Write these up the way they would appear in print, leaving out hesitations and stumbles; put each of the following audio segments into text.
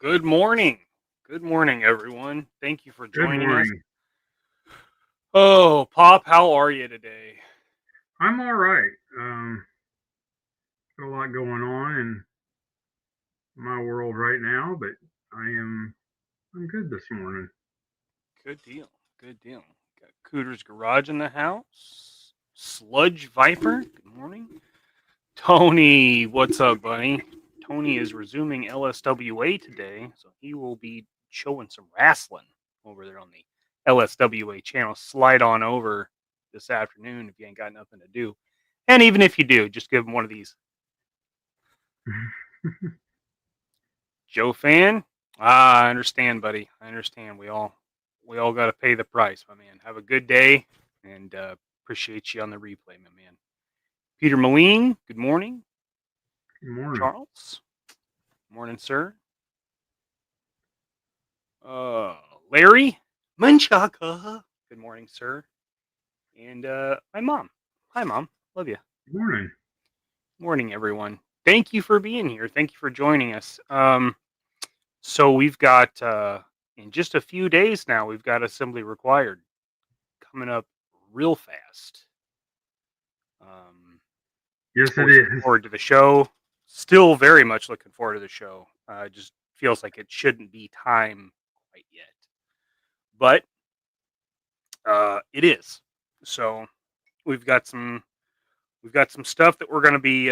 Good morning. Good morning, everyone. Thank you for Good joining us. morning. Oh, Pop, how are you today? I'm all right. Got a lot going on in my world right now, but I'm good this morning. Good deal. Good deal. Got Cooter's Garage in the house. Sludge Viper. Good morning. Tony, what's up, buddy? Tony is resuming LSWA today, so he will be showing some wrestling over there on the LSWA channel. Slide on over this afternoon if you ain't got nothing to do. And even if you do, just give him one of these. Joe fan? I understand, buddy. I understand. We all got to pay the price, my man. Have a good day, and appreciate you on the replay, my man. Peter Moline, good morning. Good morning. Charles, morning, sir. Larry Munchaka, good morning, sir. And my mom. Hi, mom. Love you. Good morning. Morning, everyone. Thank you for being here. Thank you for joining us. So we've got in just a few days now, we've got Assembly Required coming up real fast. Yes, it Always looking is. forward to the show. Still very much looking forward to the show. Just feels like it shouldn't be time quite yet, but it is. So we've got some stuff that we're going to be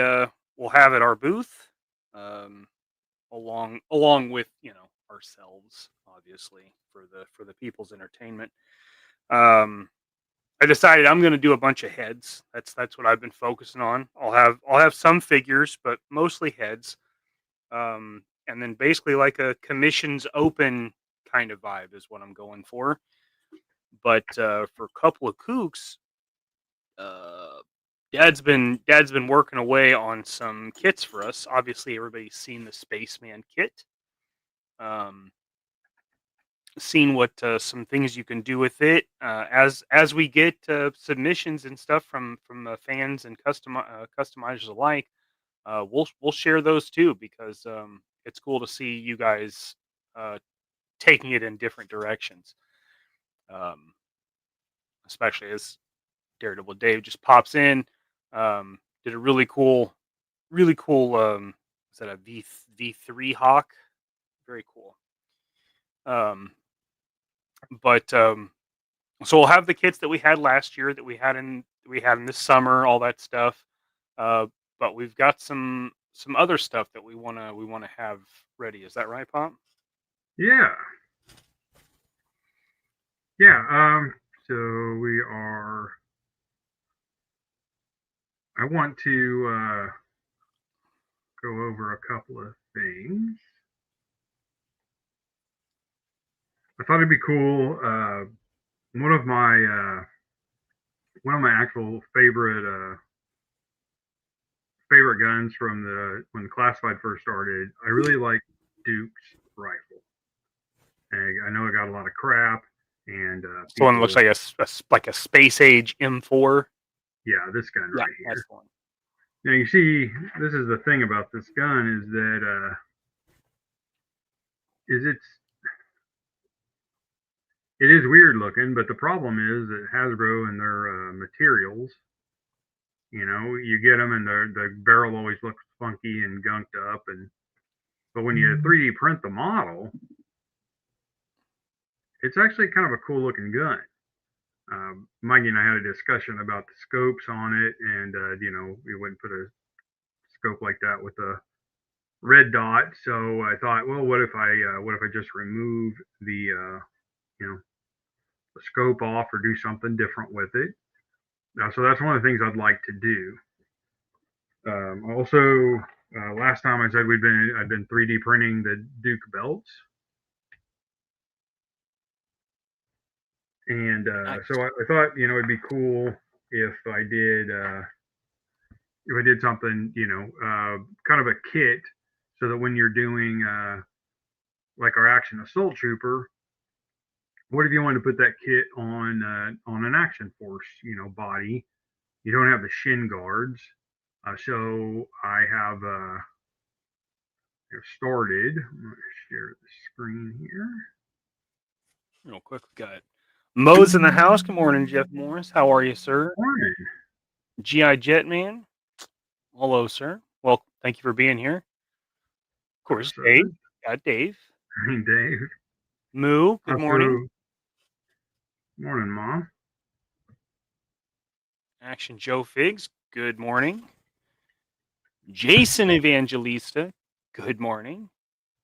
we'll have at our booth, um, along with ourselves, obviously for the people's entertainment. I decided I'm going to do a bunch of heads. That's what I've been focusing on. I'll have some figures, but mostly heads. And then basically like a commissions open kind of vibe is what I'm going for. But for a couple of kooks, Dad's been working away on some kits for us. Obviously, everybody's seen the Spaceman kit. Seen what some things you can do with it as we get submissions and stuff from fans and customizers alike. We'll share those too because it's cool to see you guys taking it in different directions. Especially as Daredevil Dave just pops in, did a really cool. Is that a V3 Hawk? Very cool. But so we'll have the kits that we had last year, that we had in this summer, all that stuff. But we've got some other stuff that we wanna have ready. Is that right, Pop? Yeah. Yeah. So we are. I want to go over a couple of things. I thought it'd be cool. One of my actual favorite guns from when the Classified first started. I really like Duke's rifle. And I know it got a lot of crap, and So one looks like a space age M4. Yeah, this gun Yeah, right here. that's the one. Now you see, this is the thing about this gun is that it is weird looking, but the problem is that Hasbro and their materials, you get them and the barrel always looks funky and gunked up, but when you 3D print the model, it's actually kind of a cool looking gun. Mikey and I had a discussion about the scopes on it, and we wouldn't put a scope like that with a red dot. So I thought, well, what if I just remove the scope off or do something different with it? So that's one of the things I'd like to do. Also, last time I said I'd been 3D printing the Duke belts, and Nice. so I thought it'd be cool if I did something kind of a kit, so that when you're doing like our action assault trooper, what if you want to put that kit on an action force body? You don't have the shin guards, so I have have started. I'm going to share the screen here. Real quick, we got Mo's in the house. Good morning, Jeff Morris. How are you, sir? Morning. GI Jetman. Hello, sir. Well, thank you for being here. Of course, Dave. Got Dave. Hey, Dave. Moo, good morning. Morning, Mom. Action Joe Figs, good morning. Jason Evangelista, good morning.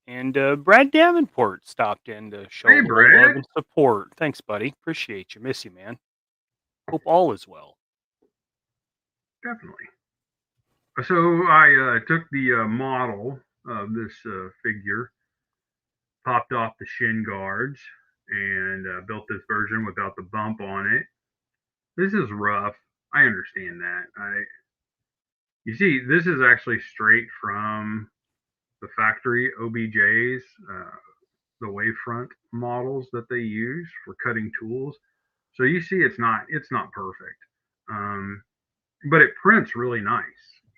And Brad Davenport stopped in to show Hey, Brad. love and support. Thanks, buddy. Appreciate you. Miss you, man. Hope all is well. Definitely. So I took the model of this figure, popped off the shin guards, and built this version without the bump on it. This is rough. I understand that. You see, this is actually straight from the factory OBJs, the wavefront models that they use for cutting tools. So you see, it's not perfect, but it prints really nice.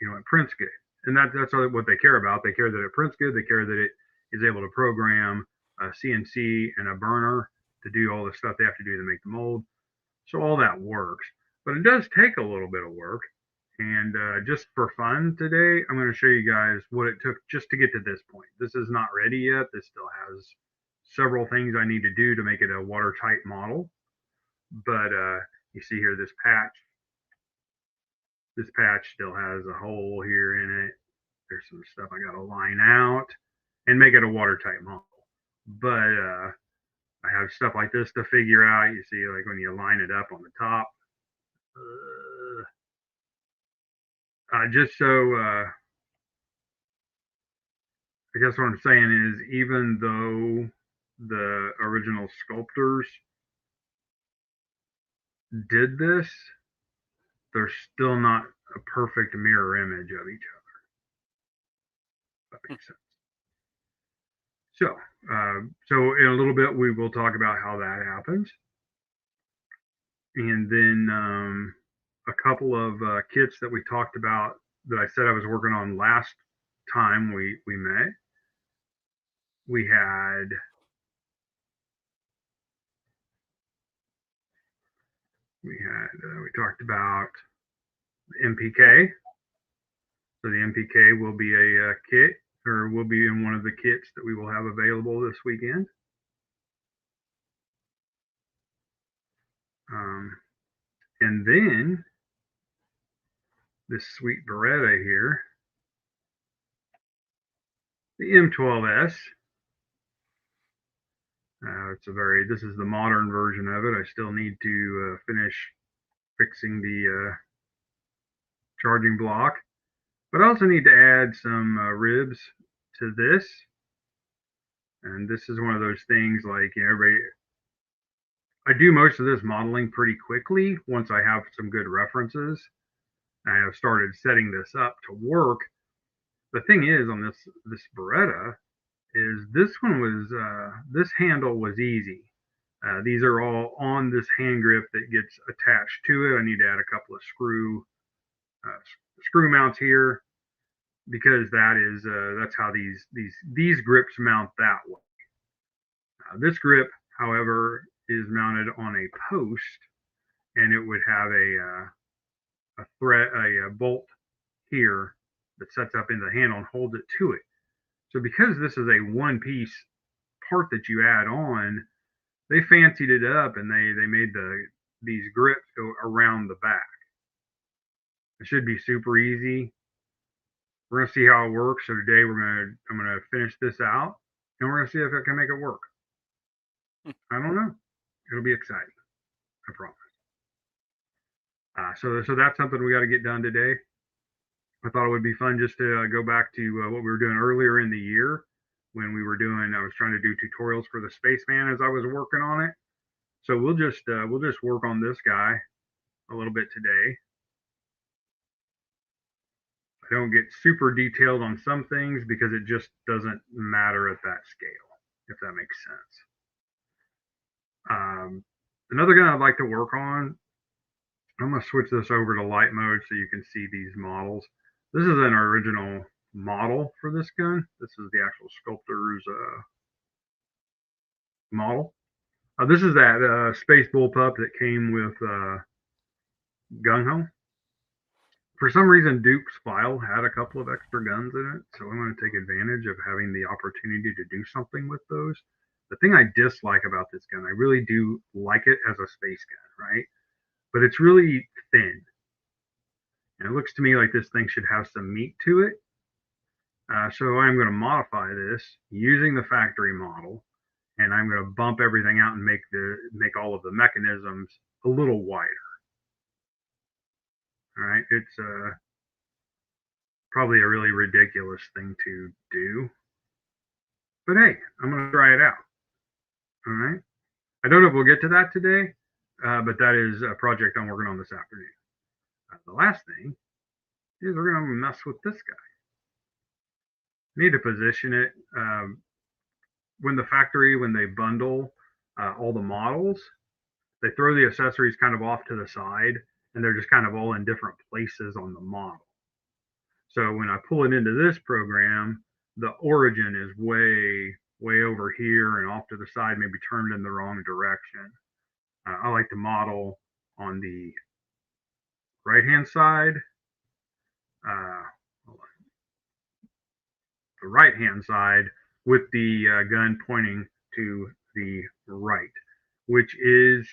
It prints good, and that's what they care about. They care that it prints good. They care that it is able to program a CNC and a burner to do all the stuff they have to do to make the mold. So all that works, but it does take a little bit of work. And just for fun today, I'm going to show you guys what it took just to get to this point. This is not ready yet. This still has several things I need to do to make it a watertight model. But you see here this patch. This patch still has a hole here in it. There's some stuff I got to line out and make it a watertight model. But I have stuff like this to figure out. You see, like when you line it up on the top. Just so I guess what I'm saying is, even though the original sculptors did this, they're still not a perfect mirror image of each other. That makes sense. So in a little bit we will talk about how that happens, and then a couple of kits that we talked about that I said I was working on last time we met. We talked about the MPK. So the MPK will be a kit, or will be in one of the kits that we will have available this weekend. And then this sweet Beretta here, the M12S. This is the modern version of it. I still need to finish fixing the charging block, but I also need to add some ribs to this. And this is one of those things, like, I do most of this modeling pretty quickly once I have some good references. I have started setting this up to work. The thing is, on this Beretta, is this handle was easy. These are all on this hand grip that gets attached to it. I need to add a couple of screw mounts here, because that's how these grips mount that way. This grip, however, is mounted on a post, and it would have a bolt here that sets up in the handle and holds it to it. So because this is a one-piece part that you add on, they fancied it up, and they made these grips go around the back. It should be super easy. We're gonna see how it works. So today I'm gonna finish this out, and we're gonna see if I can make it work. I don't know. It'll be exciting. I promise. So that's something we got to get done today. I thought it would be fun just to go back to what we were doing earlier in the year, when I was trying to do tutorials for the Spaceman as I was working on it. So we'll just work on this guy a little bit today. I don't get super detailed on some things because it just doesn't matter at that scale, if that makes sense. Another gun I'd like to work on, I'm going to switch this over to light mode so you can see these models. This is an original model for this gun. This is the actual sculptor's model. This is that Space Bullpup that came with Gung-Ho. For some reason, Duke's file had a couple of extra guns in it, so I want to take advantage of having the opportunity to do something with those. The thing I dislike about this gun, I really do like it as a space gun, right? But it's really thin. And it looks to me like this thing should have some meat to it. So I'm going to modify this using the factory model, and I'm going to bump everything out and make all of the mechanisms a little wider. All right, it's probably a really ridiculous thing to do, but hey, I'm going to try it out. All right, I don't know if we'll get to that today, but that is a project I'm working on this afternoon. The last thing is we're going to mess with this guy. Need to position it. When they bundle all the models, they throw the accessories kind of off to the side, and they're just kind of all in different places on the model. So when I pull it into this program, the origin is way over here and off to the side, maybe turned in the wrong direction. I like to model on the right-hand side. The right-hand side with the gun pointing to the right, which is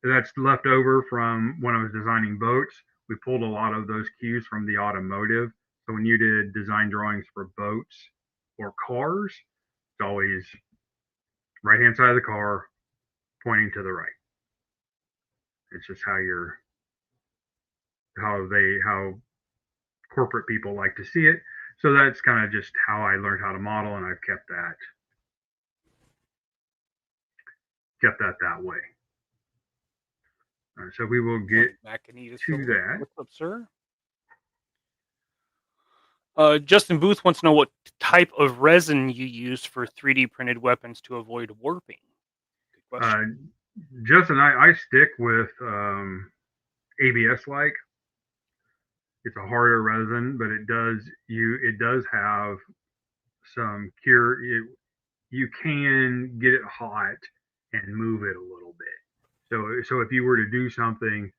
that's left over from when I was designing boats. We pulled a lot of those cues from the automotive. So when you did design drawings for boats or cars, it's always right hand side of the car pointing to the right. It's just how corporate people like to see it. So that's kind of just how I learned how to model, and I've kept that way. So we will get to that. What's up, sir? Justin Booth wants to know what type of resin you use for 3D printed weapons to avoid warping. Good question. Justin, I stick with ABS-like. It's a harder resin, but it does have some cure. You can get it hot and move it a little bit. So if you were to do something,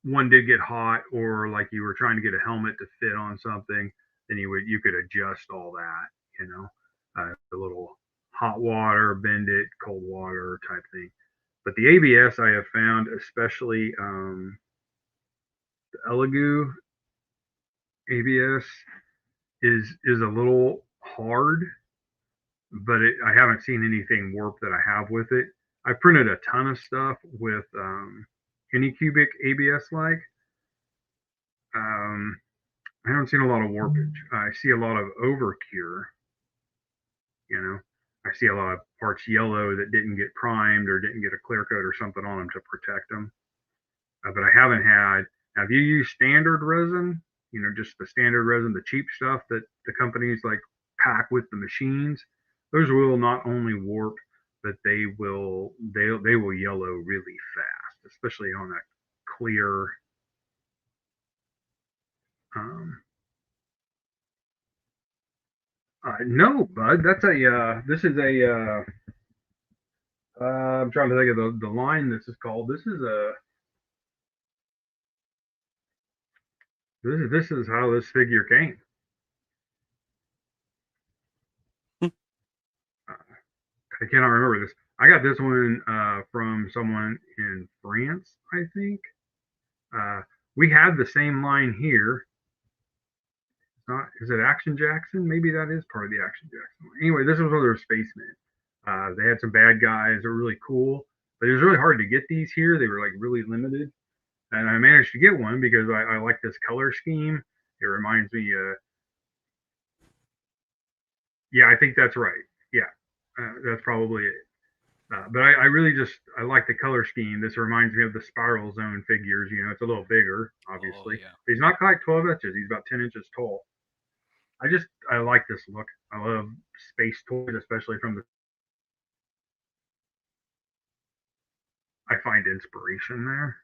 one did get hot, or like you were trying to get a helmet to fit on something, then you could adjust all that, the little hot water, bend it, cold water type thing. But the ABS I have found, especially the Elegoo ABS, is a little hard, but I haven't seen anything warp that I have with it. I printed a ton of stuff with Anycubic ABS like. I haven't seen a lot of warpage. I see a lot of overcure. I see a lot of parts yellow that didn't get primed or didn't get a clear coat or something on them to protect them. But I haven't had. Now, if you use standard resin, just the standard resin, the cheap stuff that the companies like pack with the machines, those will not only warp, but they will yellow really fast, especially on that clear. No, bud. That's this is a. I'm trying to think of the line this is called. This is how this figure came. I cannot remember this. I got this one from someone in France, I think. We have the same line here. Is it Action Jackson? Maybe that is part of the Action Jackson. Anyway, this was one of their spacemen. They had some bad guys. They're really cool, but it was really hard to get these here. They were like really limited, and I managed to get one because I like this color scheme. It reminds me. Yeah, I think that's right. Yeah, that's probably it. But I really I like the color scheme. This reminds me of the Spiral Zone figures. It's a little bigger, obviously. Yeah. He's not quite 12 inches. He's about 10 inches tall. I like this look. I love space toys, especially from the. I find inspiration there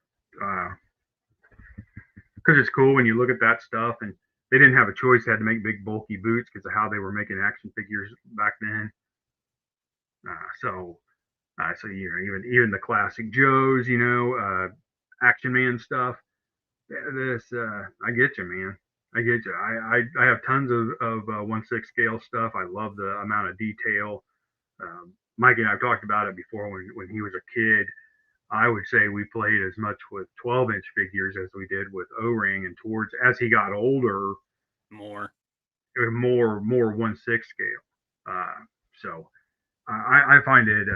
because it's cool when you look at that stuff and they didn't have a choice. They had to make big bulky boots because of how they were making action figures back then. So you know, even the classic Joes, you know, Action Man stuff. I get you, man. I get you. I have tons of 1/6 scale stuff. I love the amount of detail. Mikey and I've talked about it before. When he was a kid, I would say we played as much with 12-inch figures as we did with O-ring, and towards as he got older, more 1/6 scale. So I find it.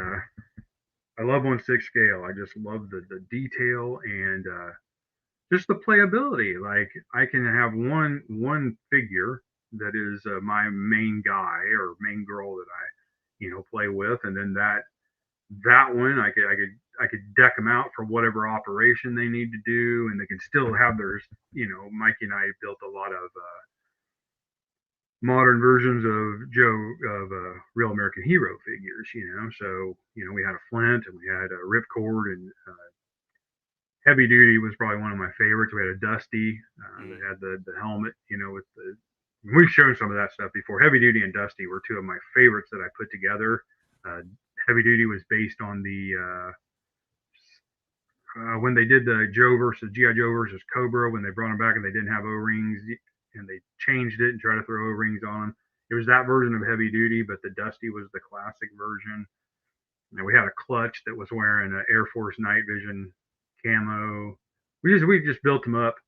I love 1/6 scale. I just love the detail and just the playability. Like I can have one figure that is my main guy or main girl that I play with, and then that one I could deck them out for whatever operation they need to do, and they can still have theirs. Mikey and I built a lot of modern versions of Real American Hero figures. So we had a Flint and we had a Ripcord, and Heavy Duty was probably one of my favorites. We had a Dusty that had the helmet, with the. We've shown some of that stuff before. Heavy Duty and Dusty were two of my favorites that I put together. Heavy Duty was based on the when they did the GI Joe versus Cobra, when they brought them back and they didn't have O-rings and they changed it and tried to throw O-rings on them. It was that version of Heavy Duty, but the Dusty was the classic version. And we had a Clutch that was wearing an Air Force Night Vision camo. We just built them up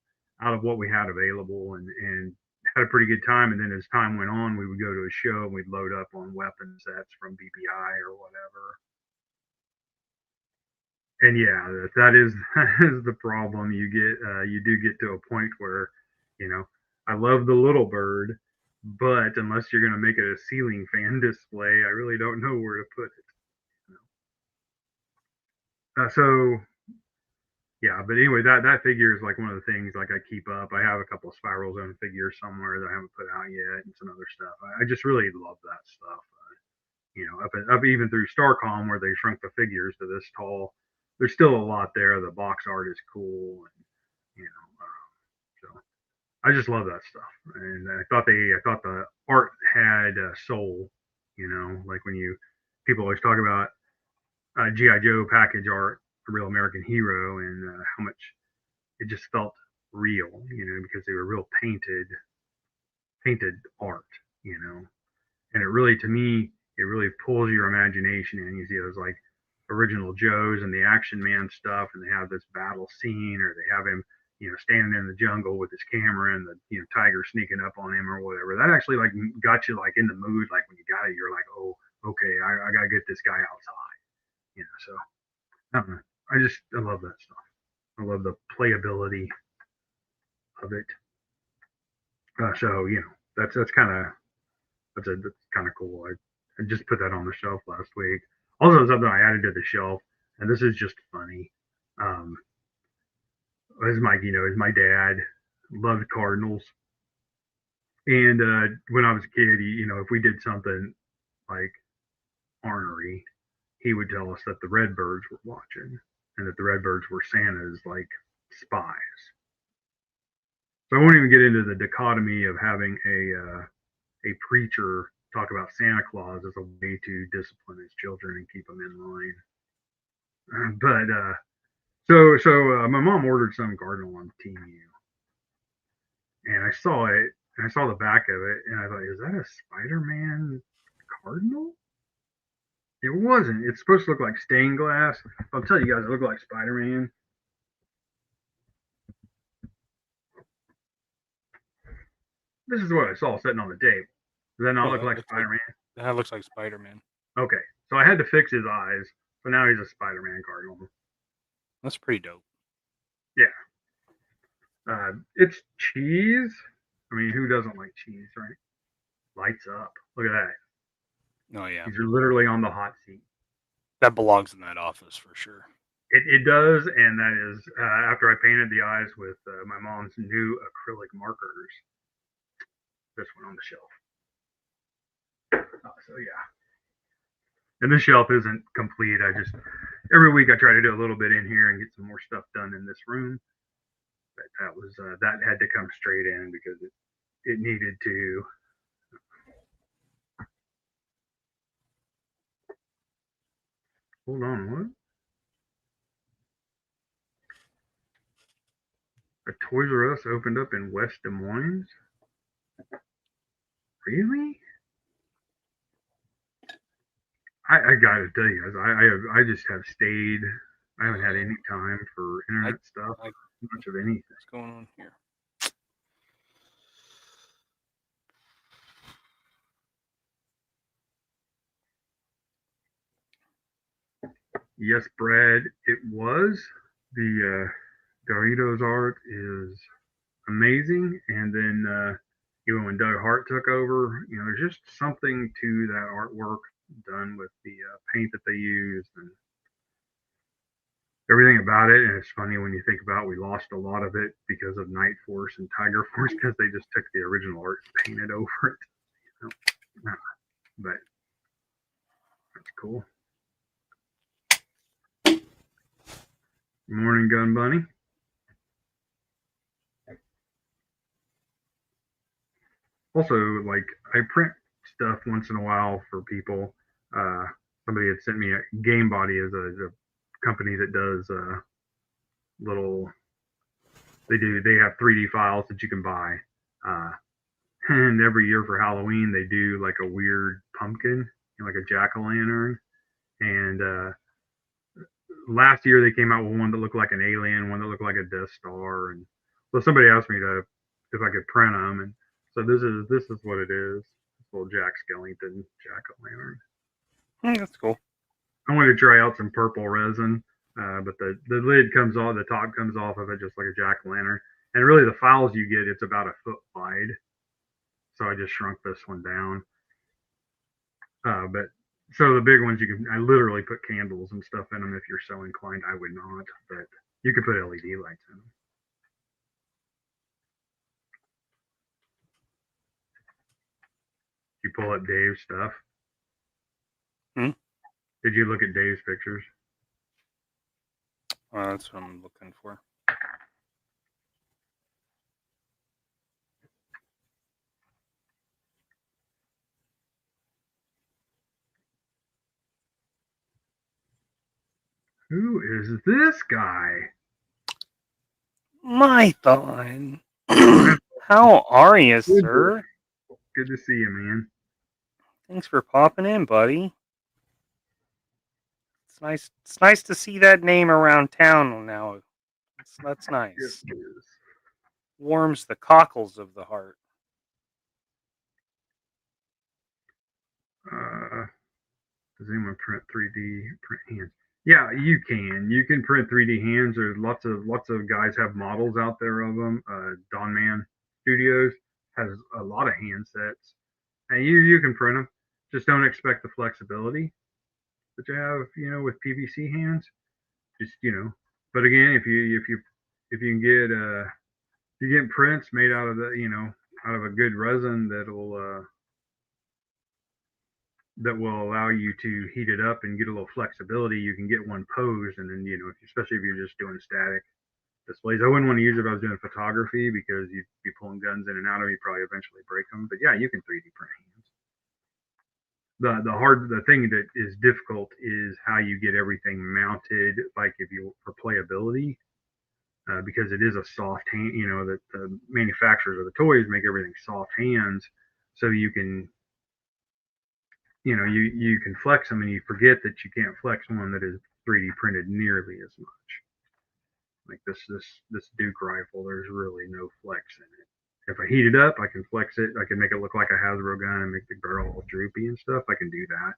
out of what we had available and had a pretty good time. And then as time went on, we would go to a show and we'd load up on weapon sets from BBI or whatever. And yeah, that is the problem. You do get to a point where, I love the little bird, but unless you're going to make it a ceiling fan display, I really don't know where to put it. So yeah, but anyway, that figure is like one of the things like I keep up. I have a couple of Spiral Zone figures somewhere that I haven't put out yet, and some other stuff. I just really love that stuff. Up even through Starcom where they shrunk the figures to this tall. There's still a lot there. The box art is cool, and so I just love that stuff. And I thought the art had soul. Like when people always talk about GI Joe package art for Real American Hero, and how much it just felt real. Because they were real painted art. And it really, to me, it really pulls your imagination in. You see those like original Joes and the Action Man stuff, and they have this battle scene, or they have him, standing in the jungle with his camera and the tiger sneaking up on him or whatever. That actually like got you like in the mood. Like when you got it, you're like, oh, okay, I gotta get this guy outside. So I don't know. I love that stuff. I love the playability of it. So that's that's kind of cool. I just put that on the shelf last week. Also, something I added to the shelf, and this is just funny. As Mikey knows, my dad loved Cardinals, and when I was a kid, if we did something like ornery, he would tell us that the Redbirds were watching, and that the Redbirds were Santa's like spies. So I won't even get into the dichotomy of having a preacher talk about Santa Claus as a way to discipline his children and keep them in line. But so my mom ordered some Cardinal on TMU, and I saw it, and I saw the back of it, and I thought, is that a Spider-Man Cardinal? It wasn't. It's supposed to look like stained glass. I'll tell you guys, it looked like Spider-Man. This is what I saw sitting on the table. Does that not look like Spider-Man? That looks like Spider-Man. Okay, so I had to fix his eyes, so now he's a Spider-Man Cardinal. That's pretty dope. Yeah. It's cheese. I mean, who doesn't like cheese, right? Lights up. Look at that. Oh, yeah. He's literally on the hot seat. That belongs in that office for sure. It does, and that is after I painted the eyes with my mom's new acrylic markers. This one on the shelf. So yeah. And this shelf isn't complete. Every week I try to do a little bit in here and get some more stuff done in this room. But that had to come straight in because it needed to. Hold on, what? A Toys R Us opened up in West Des Moines? Really? I gotta tell you guys, I just have stayed. I haven't had any time for internet stuff, much of anything. What's going on here? Yes, Brad, it was. The Doritos art is amazing, and then when Doug Hart took over, there's just something to that artwork done with the paint that they used and everything about it. And it's funny when you think about we lost a lot of it because of Night Force and Tiger Force because they just took the original art and painted over it. But that's cool. Morning, Gun Bunny. Also, like, I print stuff once in a while for people. Somebody had sent me a Game Body as a company that does little. They have 3D files that you can buy. And every year for Halloween they do like a weird pumpkin, like a jack-o'-lantern. And last year they came out with one that looked like an alien, one that looked like a Death Star, and so somebody asked me if I could print them, and so this is what it is. This little Jack Skellington jack-o'-lantern. That's cool. I wanted to try out some purple resin, but the lid comes off, the top comes off of it just like a jack-o'-lantern, and really the files you get, it's about a foot wide. So I just shrunk this one down. But so the big ones I literally put candles and stuff in them if you're so inclined. I would not, but you could put LED lights in them. You pull up Dave's stuff. Did you look at Dave's pictures? That's what I'm looking for. Who is this guy? Mython. How are you, sir? Good to see you, man. Thanks for popping in, buddy. It's nice to see that name around town now. That's nice. Yes, it is. Warms the cockles of the heart. Does anyone print 3D print hands? Yeah, you can. You can print 3D hands. There's lots of guys have models out there of them. Don Man Studios has a lot of hand sets, and you can print them. Just don't expect the flexibility that you have, with PVC hands. Just but again, if you can get you get prints made out of out of a good resin that will allow you to heat it up and get a little flexibility. You can get one posed, and then especially if you're just doing static displays. I wouldn't want to use it if I was doing photography because you'd be pulling guns in and out of it. You'd probably eventually break them. But yeah, you can 3D print hands. The thing that is difficult is how you get everything mounted, like for playability, because it is a soft hand. That the manufacturers of the toys make everything soft hands, so you can you can flex them, and you forget that you can't flex one that is 3D printed nearly as much. Like this Duke rifle, there's really no flex in it. If I heat it up, I can flex it. I can make it look like a Hasbro gun and make the barrel all droopy and stuff. I can do that.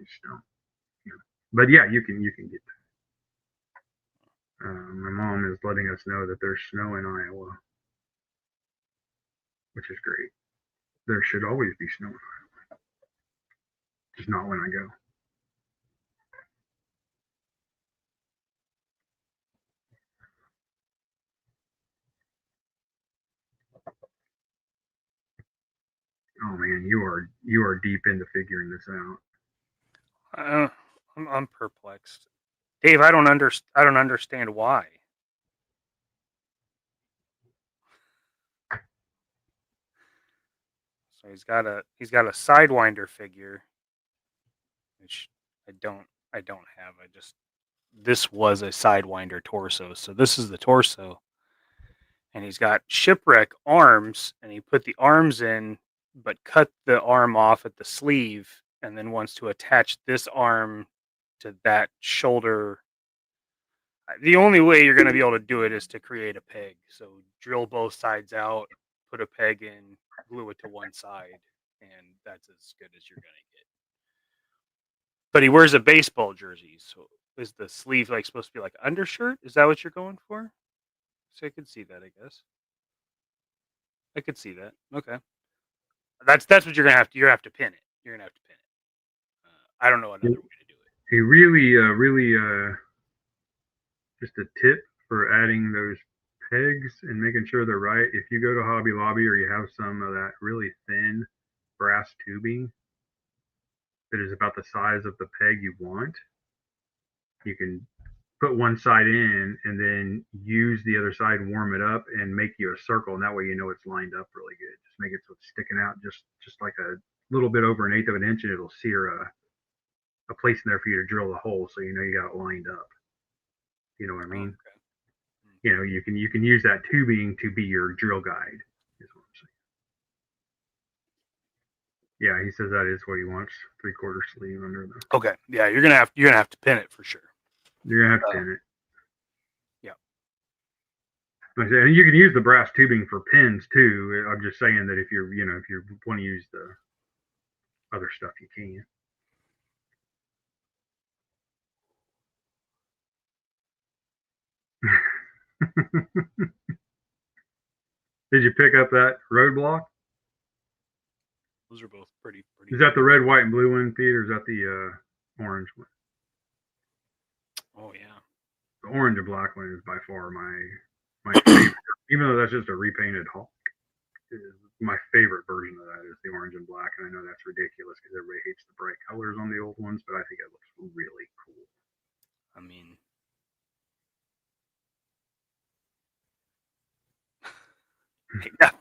Just don't, But yeah, you can get that. My mom is letting us know that there's snow in Iowa, which is great. There should always be snow in Iowa, just not when I go. Oh man, you are deep into figuring this out. I'm perplexed, Dave. I don't understand why. So he's got a sidewinder figure, which I don't have. This was a sidewinder torso. So this is the torso. And he's got shipwreck arms, and he put the arms in, but cut the arm off at the sleeve, and then wants to attach this arm to that shoulder. The only way you're going to be able to do it is to create a peg. So drill both sides out, put a peg in, glue it to one side, and that's as good as you're going to get. But he wears a baseball jersey, so is the sleeve like supposed to be like undershirt? Is that what you're going for? So I could see that, I guess. I could see that. Okay, that's what you're gonna have to. You have to pin it. You're gonna have to pin it. I don't know another way to do it. He really, just a tip for adding those pegs and making sure they're right. If you go to Hobby Lobby or you have some of that really thin brass tubing that is about the size of the peg you want, you can put one side in and then use the other side and warm it up and make you a circle, and that way you know it's lined up really good. Just make it so it's sticking out just like a little bit over 1/8 of an inch, and it'll sear a place in there for you to drill the hole, so you know you got it lined up. You know what I mean? Okay. You know, you can use that tubing to be your drill guide. Is what I'm saying. Yeah, he says that is what he wants. 3/4 sleeve under the. Okay. Yeah, you're gonna have to pin it for sure. You're gonna have to pin it. Yeah. And you can use the brass tubing for pins too. I'm just saying that if you want to use the other stuff, you can. Did you pick up that roadblock? Those are both pretty. Is that the red, white, and blue one, Pete, or is that the orange one? Oh yeah. The orange and black one is by far my favorite. Even though that's just a repainted Hulk, my favorite version of that is the orange and black. And I know that's ridiculous because everybody hates the bright colors on the old ones, but I think it looks really cool. I mean,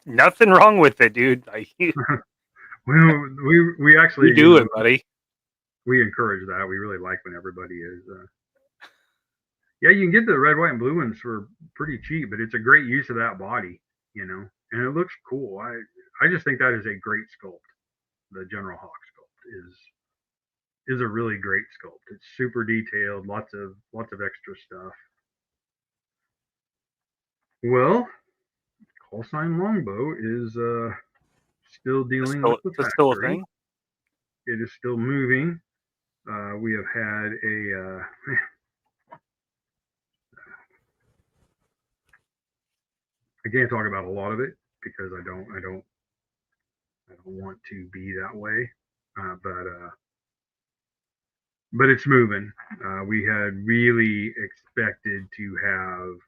nothing wrong with it, dude. we actually do it, buddy. We encourage that. We really like when everybody is. Yeah, you can get the red, white, and blue ones for pretty cheap, but it's a great use of that body, you know, and it looks cool. I just think that is a great sculpt. The General Hawk sculpt is a really great sculpt. It's super detailed, lots of extra stuff. Well, call sign Longbow is still dealing with the factory. Still a thing? It is still moving. We have had I can't talk about a lot of it because I don't want to be that way. But it's moving. We had really expected to have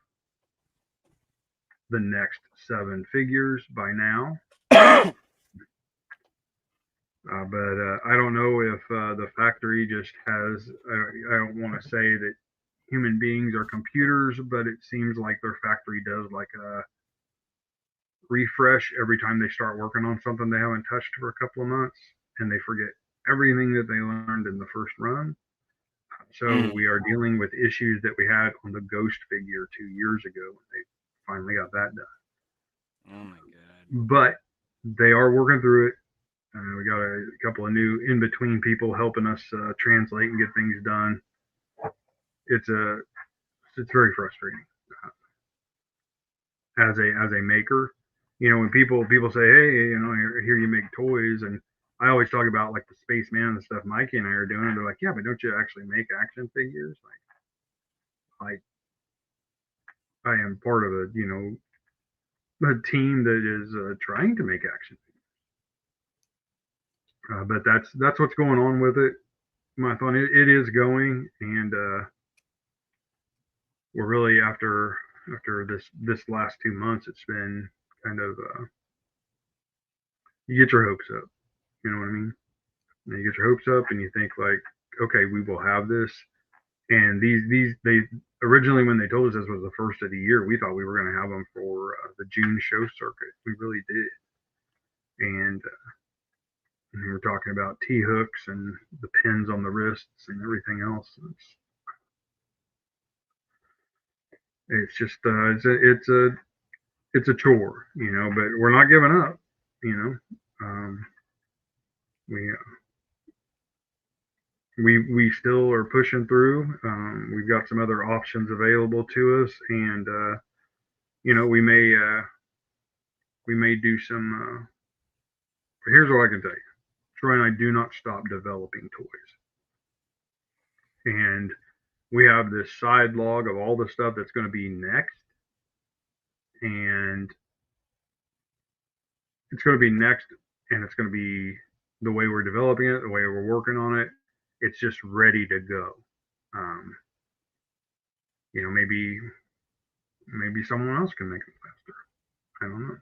the next 7 figures by now. But I don't know if the factory just has, I don't want to say that human beings are computers, but it seems like their factory does like a refresh every time they start working on something they haven't touched for a couple of months, and they forget everything that they learned in the first run. So we are dealing with issues that we had on the Ghost figure 2 years ago when they finally got that done. Oh my god. But they are working through it. We got a couple of new in-between people helping us translate and get things done. It's very frustrating as a maker. You know, when people say, hey, you know, I hear you make toys, and I always talk about like the Spaceman and the stuff Mikey and I are doing, and they're like, yeah, but don't you actually make action figures? Like I am part of a team that is trying to make action figures. But that's what's going on with it. My thought, it is going, and we're really after this last 2 months, it's been kind of you get your hopes up. You know what I mean? And you get your hopes up, and you think like, okay, we will have this. And they originally, when they told us this was the first of the year, we thought we were going to have them for the June show circuit. We really did. And We're talking about T-hooks and the pins on the wrists and everything else. It's just it's a chore, but we're not giving up, we we still are pushing through. We've got some other options available to us, and we may do some. Here's what I can tell you: Troy and I do not stop developing toys, and we have this side log of all the stuff that's going to be next, and it's going to be next, and it's going to be the way we're developing it, the way we're working on it. It's just ready to go. Maybe someone else can make it faster. I don't know.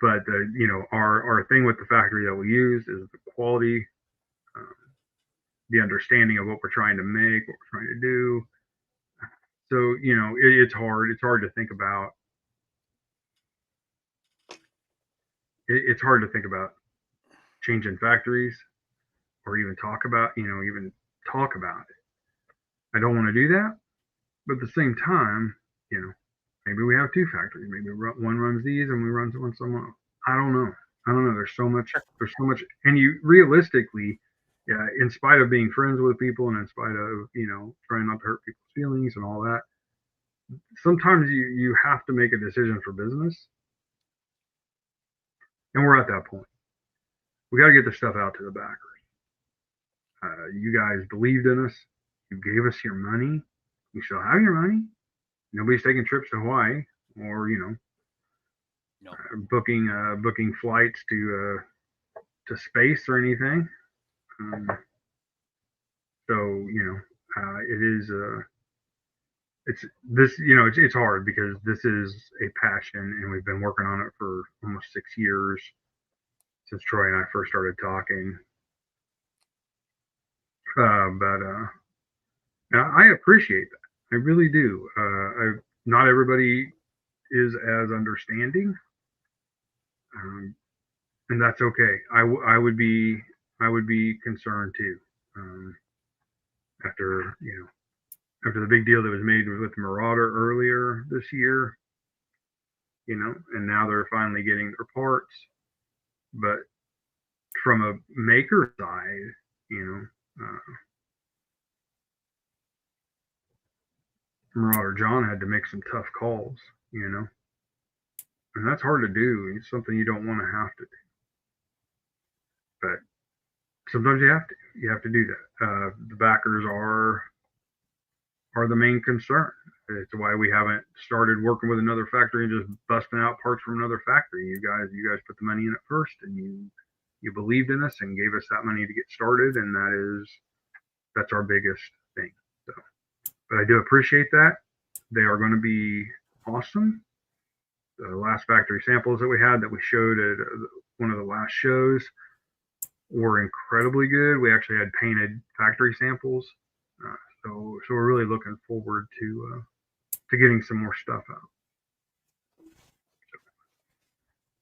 But our thing with the factory that we use is the quality, the understanding of what we're trying to make, what we're trying to do. So it's hard. It's hard to think about. It's hard to think about changing factories or even talk about it. I don't want to do that, but at the same time, maybe we have two factories. Maybe one runs these and we run one somewhere else. I don't know. There's so much, and you realistically, in spite of being friends with people and in spite of trying not to hurt people's feelings and all that, sometimes you have to make a decision for business, and we're at that point. We got to get the stuff out to the backers. You guys believed in us. You gave us your money. You still have your money. Nobody's taking trips to Hawaii or No. booking flights to space or anything. So it is it's hard because this is a passion, and we've been working on it for almost 6 years since Troy and I first started talking. But I appreciate that. I really do. Not everybody is as understanding, and that's okay. I would be concerned too. After the big deal that was made with Marauder earlier this year, and now they're finally getting their parts. But from a maker side, Marauder John had to make some tough calls, and that's hard to do. It's something you don't want to have to do, but sometimes you have to. You have to do that. The backers are the main concern. It's why we haven't started working with another factory and just busting out parts from another factory. You guys put the money in it first, and you believed in us and gave us that money to get started, and that's our biggest thing. So, but I do appreciate that. They are going to be awesome. The last factory samples that we had that we showed at one of the last shows were incredibly good. We actually had painted factory samples, so we're really looking forward to getting some more stuff out.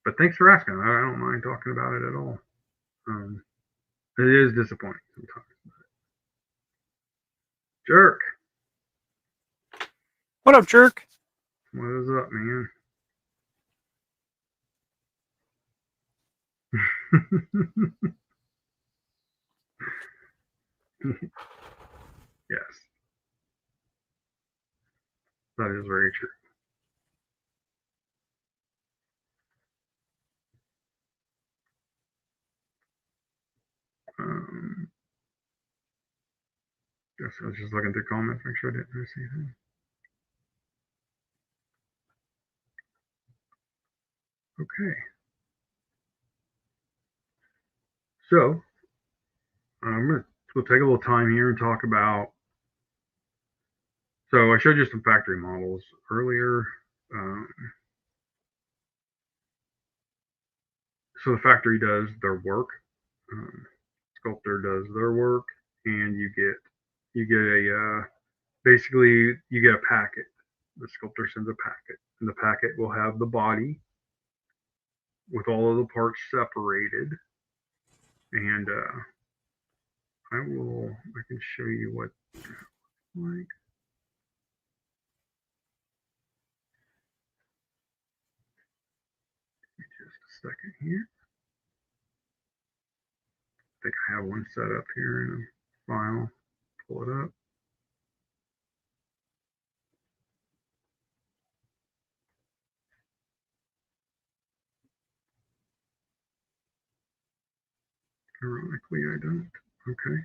But thanks for asking. I don't mind talking about it at all. It is disappointing sometimes. Jerk. What up, Jerk? What is up, man? Yes. That is very true. Guess I was just looking through comments, make sure I didn't miss anything. Okay. So, we'll take a little time here and talk about. So I showed you some factory models earlier. So the factory does their work. Sculptor does their work, and you get basically you get a packet. The sculptor sends a packet, and the packet will have the body, with all of the parts separated. And I can show you what like. Just a second here. I think I have one set up here in a file. Pull it up. Ironically, I don't. Okay.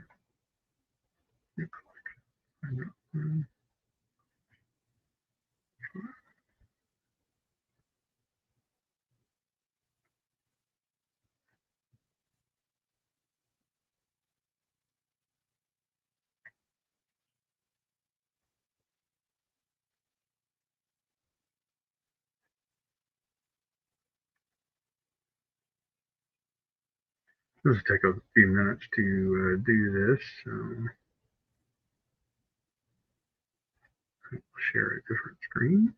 This will take a few minutes to do this. I'll share a different screen.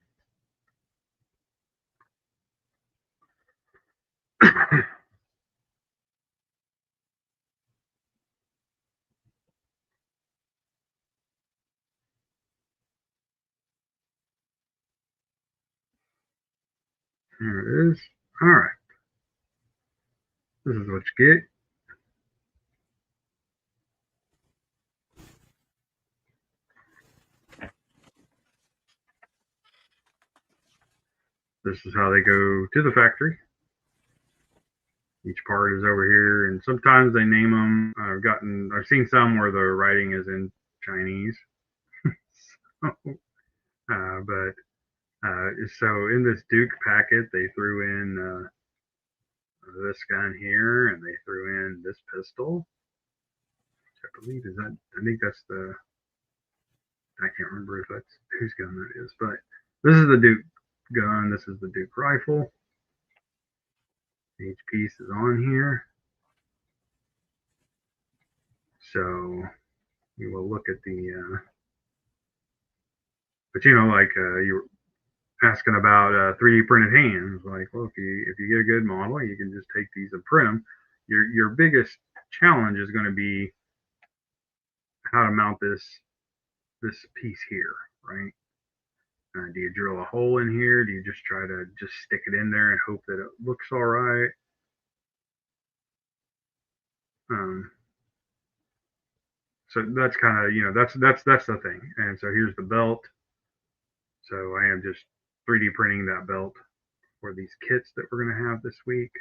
There it is. All right. This is what you get. This is how they go to the factory. Each part is over here, and sometimes they name them. I've seen some where the writing is in Chinese. So in this Duke packet, they threw in this gun here, and they threw in this pistol. Which I believe I think that's I can't remember if that's whose gun that is, but this is the Duke gun. This is the Duke rifle. Each piece is on here. So we will look at the, but you were asking about 3D printed hands. Like, well, if you get a good model, you can just take these and print them. Your biggest challenge is going to be how to mount this piece here, right? Do you drill a hole in here? Do you just try to just stick it in there and hope that it looks all right? So that's kind of that's the thing. And so here's the belt. So I am just 3D printing that belt for these kits that we're going to have this week.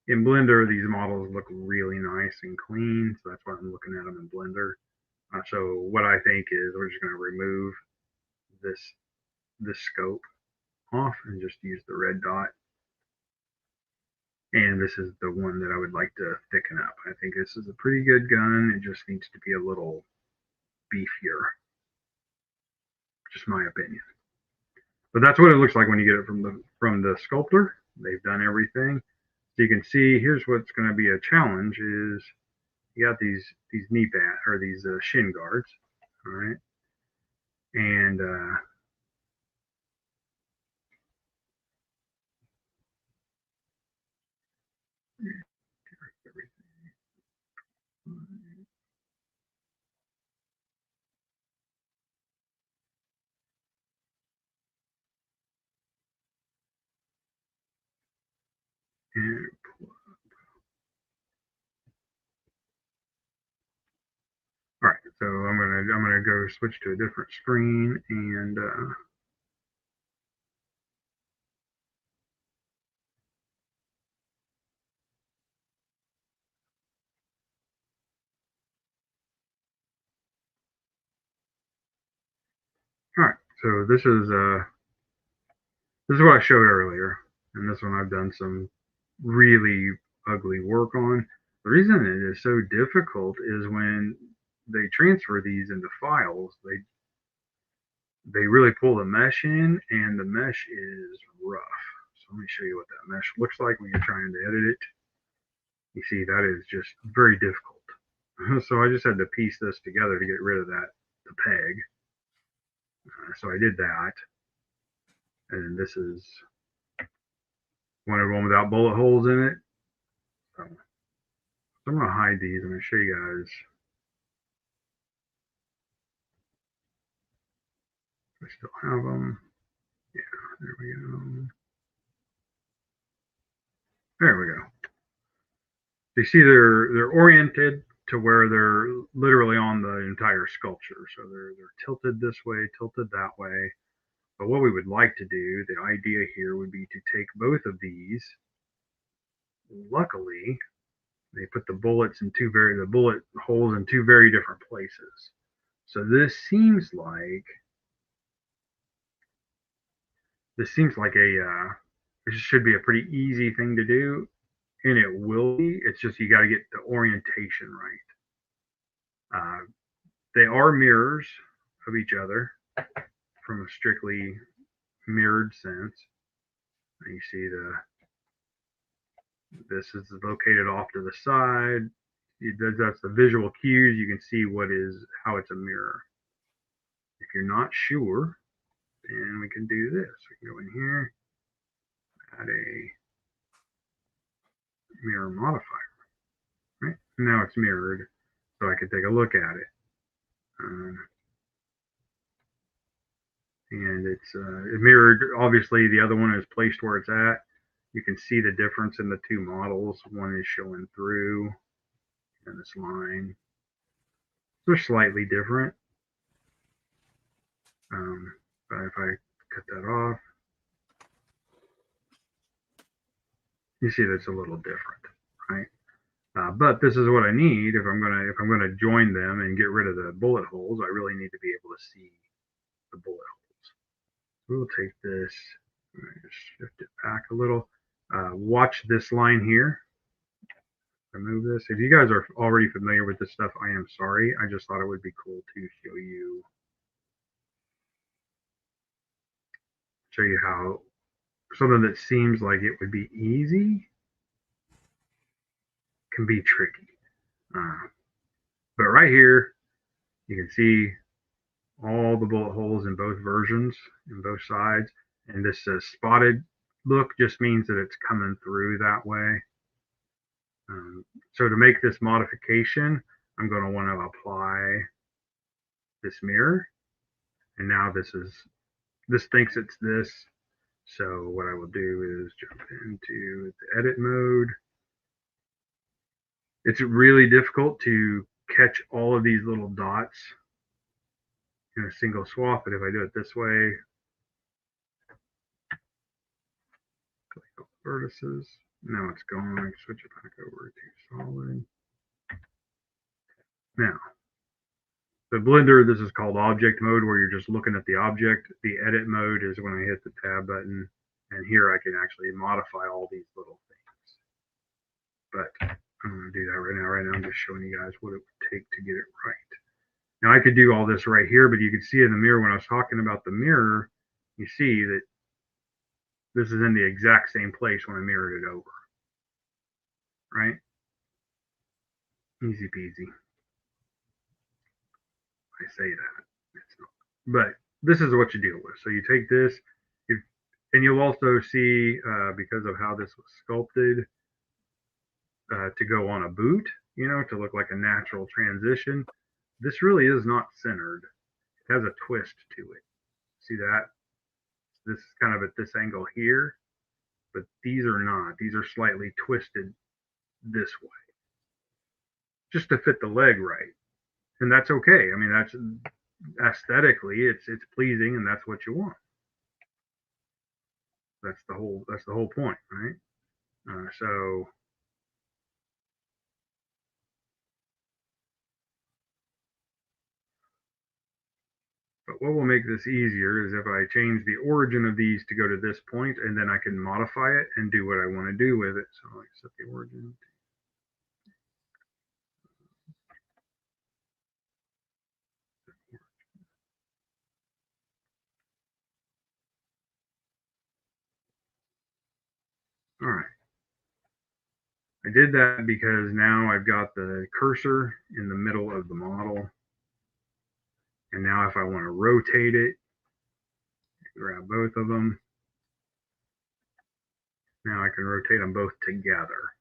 In Blender, these models look really nice and clean, so that's why I'm looking at them in Blender. So what I think is we're just going to remove this scope off and just use the red dot. And this is the one that I would like to thicken up. I think this is a pretty good gun. It just needs to be a little beefier. Just my opinion. But that's what it looks like when you get it from the sculptor. They've done everything. So you can see here's what's going to be a challenge is you got these knee pad or these shin guards, all right, and all right. So I'm gonna go switch to a different screen and all right. So this is what I showed earlier, and this one I've done some really ugly work on. The reason it is so difficult is when they transfer these into files, they really pull the mesh in, and the mesh is rough. So let me show you what that mesh looks like when you're trying to edit it. You see, that is just very difficult. So I just had to piece this together to get rid of the peg. So I did that. And this is Wanted one without bullet holes in it. So I'm going to hide these. I'm going to show you guys. I still have them. Yeah, there we go. There we go. You see they're oriented to where they're literally on the entire sculpture. So they're tilted this way, tilted that way. But what we would like to do, the idea here would be to take both of these. Luckily, they put the bullet holes in two very different places. So this seems like this should be a pretty easy thing to do, and it will be. It's just you got to get the orientation right. They are mirrors of each other from a strictly mirrored sense. And you see this is located off to the side. That's the visual cues. You can see how it's a mirror. If you're not sure, then we can do this. We can go in here, add a mirror modifier. Right? Now it's mirrored, so I can take a look at it. And it's mirrored. Obviously, the other one is placed where it's at. You can see the difference in the two models. One is showing through, and this line. They're slightly different. But if I cut that off, you see that's a little different, right? But this is what I need if I'm gonna join them and get rid of the bullet holes. I really need to be able to see the bullet holes. We'll take this, just shift it back a little. Watch this line here. Remove this. If you guys are already familiar with this stuff, I am sorry. I just thought it would be cool to show you how something that seems like it would be easy can be tricky. But right here, you can see all the bullet holes in both versions, in both sides. And this spotted look just means that it's coming through that way. So to make this modification, I'm going to want to apply this mirror. And now this thinks it's this. So what I will do is jump into the edit mode. It's really difficult to catch all of these little dots in a single swap, but if I do it this way, click on vertices. Now it's gone. I switch it back over to solid. Now, the Blender, this is called object mode, where you're just looking at the object. The edit mode is when I hit the tab button, and here I can actually modify all these little things. But I'm going to do that right now. Right now I'm just showing you guys what it would take to get it right. Now I could do all this right here, but you can see in the mirror when I was talking about the mirror, you see that this is in the exact same place when I mirrored it over. Right? Easy peasy. I say that. It's not. But this is what you deal with. So you take this, and you'll also see, because of how this was sculpted, to go on a boot, to look like a natural transition, this really is not centered. It has a twist to it. See that? This is kind of at this angle here, but these are not. These are slightly twisted this way, just to fit the leg right. And that's okay. I mean, that's aesthetically, it's pleasing, and that's what you want. That's the whole point, right? So but what will make this easier is if I change the origin of these to go to this point, and then I can modify it and do what I want to do with it. So I set the origin. All right. I did that because now I've got the cursor in the middle of the model. And now if I want to rotate it, grab both of them. Now I can rotate them both together.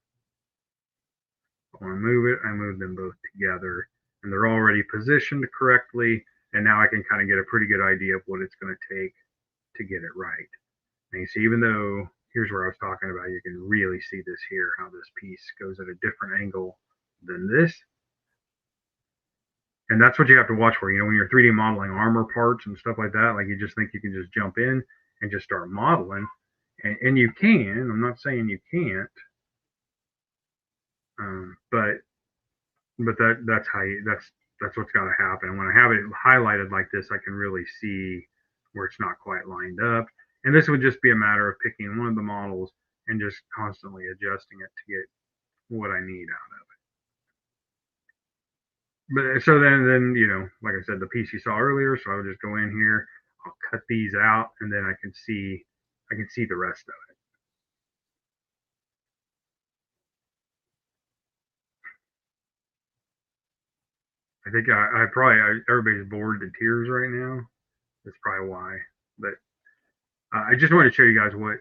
If I want to move it, I move them both together, and they're already positioned correctly. And now I can kind of get a pretty good idea of what it's going to take to get it right. And you see, even though here's where I was talking about, you can really see this here, how this piece goes at a different angle than this. And that's what you have to watch for. When you're 3D modeling armor parts and stuff like that, like you just think you can just jump in and just start modeling. And you can. I'm not saying you can't. But that's how that's what's got to happen. And when I have it highlighted like this, I can really see where it's not quite lined up. And this would just be a matter of picking one of the models and just constantly adjusting it to get what I need out of it. But so then like I said, the piece you saw earlier. So I would just go in here, I'll cut these out, and then I can see the rest of it. I think I probably everybody's bored to tears right now. That's probably why. But I just want to show you guys what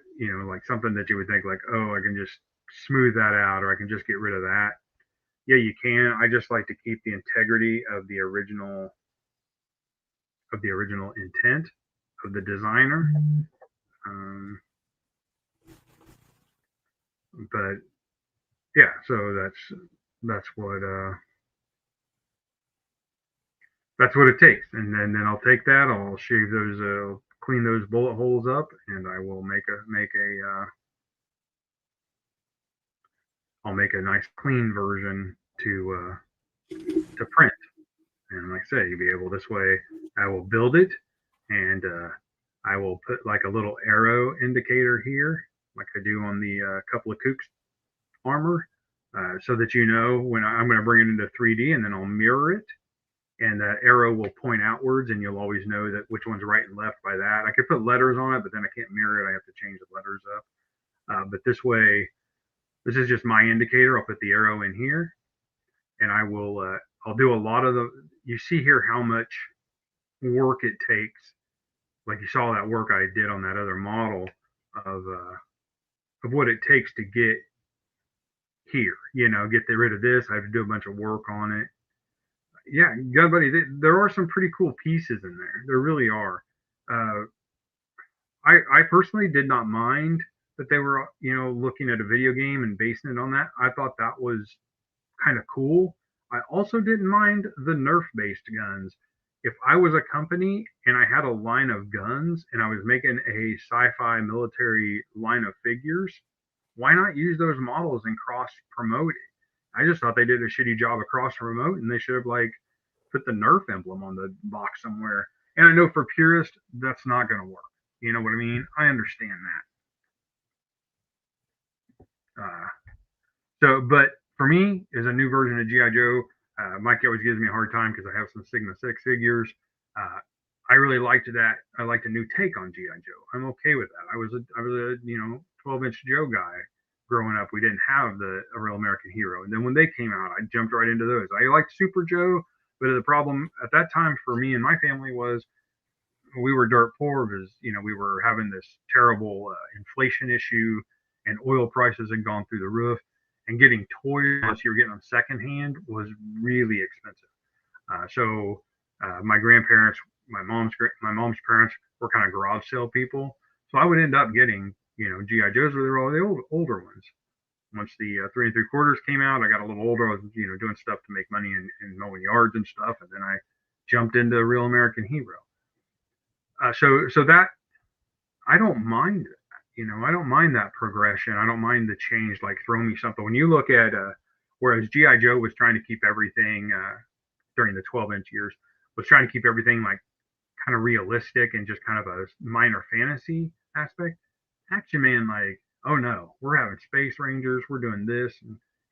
like something that you would think like, oh, I can just smooth that out, or I can just get rid of that. Yeah, you can. I just like to keep the integrity of the original intent of the designer. But yeah, so that's what it takes. And then I'll take that, I'll shave those, clean those bullet holes up, and I will I'll make a nice clean version to print. And like I say, you'll be able this way. I will build it, and I will put like a little arrow indicator here, like I do on the couple of KUK armor, so that when I'm going to bring it into 3D, and then I'll mirror it, and that arrow will point outwards, and you'll always know that which one's right and left by that. I could put letters on it, but then I can't mirror it. I have to change the letters up. But this way, this is just my indicator. I'll put the arrow in here, and I'll do a lot of you see here how much work it takes. Like you saw that work I did on that other model of what it takes to get here. Get rid of this. I have to do a bunch of work on it. Yeah, Gun Buddy, there are some pretty cool pieces in there. There really are. I personally did not mind that they were, looking at a video game and basing it on that. I thought that was kind of cool. I also didn't mind the Nerf-based guns. If I was a company and I had a line of guns and I was making a sci-fi military line of figures, why not use those models and cross-promote it? I just thought they did a shitty job of cross-promote, and they should have put the Nerf emblem on the box somewhere. And I know for purists, that's not going to work. You know what I mean? I understand that. But for me, as a new version of GI Joe, Mikey always gives me a hard time because I have some Sigma 6 figures. I really liked that. I liked a new take on GI Joe. I'm okay with that. I was a 12-inch Joe guy growing up. We didn't have a real American hero, and then when they came out, I jumped right into those. I liked Super Joe, but the problem at that time for me and my family was we were dirt poor because we were having this terrible inflation issue, and oil prices had gone through the roof, and getting toys unless you were getting them secondhand was really expensive. So my grandparents, my mom's parents were kind of garage sale people, so I would end up getting GI Joes, were all the older ones. Once the 3 3/4 came out, I got a little older. I was doing stuff to make money and mowing yards and stuff, and then I jumped into Real American Hero. So that I don't mind it. I don't mind that progression. I don't mind the change. Like throw me something. When you look at whereas GI Joe was trying to keep everything during the 12-inch years, was trying to keep everything like kind of realistic and just kind of a minor fantasy aspect. Action Man, like, oh no, we're having space rangers, we're doing this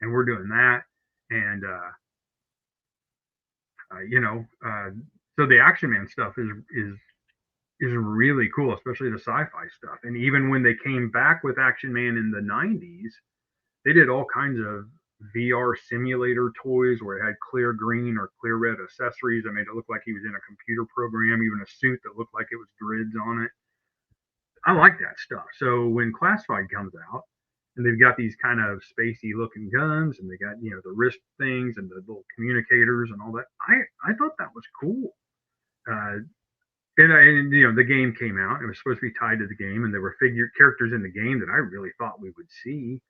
and we're doing that, and so the Action Man stuff is really cool, especially the sci-fi stuff. And even when they came back with Action Man in the 90s, they did all kinds of VR simulator toys where it had clear green or clear red accessories that made it look like he was in a computer program, even a suit that looked like it was grids on it. I like that stuff. So when Classified comes out, and they've got these kind of spacey looking guns, and they got, you know, the wrist things and the little communicators and all that. I thought that was cool. And you know, the game came out. It was supposed to be tied to the game, and there were characters in the game that I really thought we would see.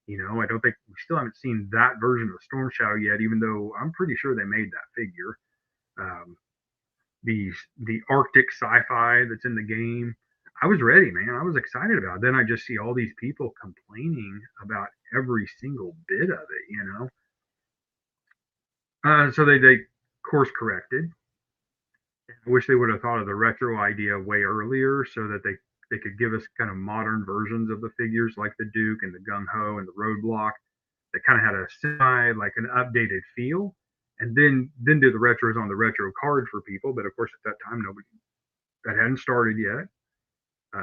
You know, I don't think we still haven't seen that version of Storm Shadow yet, even though I'm pretty sure they made that figure. Um, the Arctic sci-fi that's in the game, I was ready, man. I was excited about it. Then I just see all these people complaining about every single bit of it, you know. So they course corrected. I wish they would have thought of the retro idea way earlier, so that they could give us kind of modern versions of the figures like the Duke and the Gung Ho and the Roadblock that kind of had a semi, like an updated feel, and then do the retros on the retro card for people. But of course, at that time, nobody, that hadn't started yet.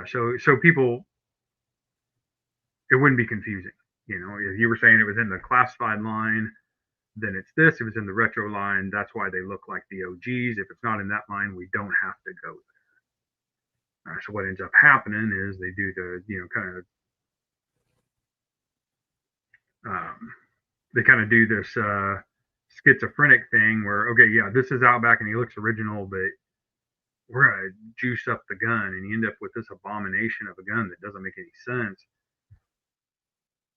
So people, it wouldn't be confusing. You know, if you were saying it was in the classified line, then it's this. If it's in the retro line, that's why they look like the OGs. If it's not in that line, we don't have to go there. So what ends up happening is they do the, you know, kind of, they kind of do this schizophrenic thing where, okay, yeah, this is Outback and he looks original, but we're gonna juice up the gun, and you end up with this abomination of a gun that doesn't make any sense.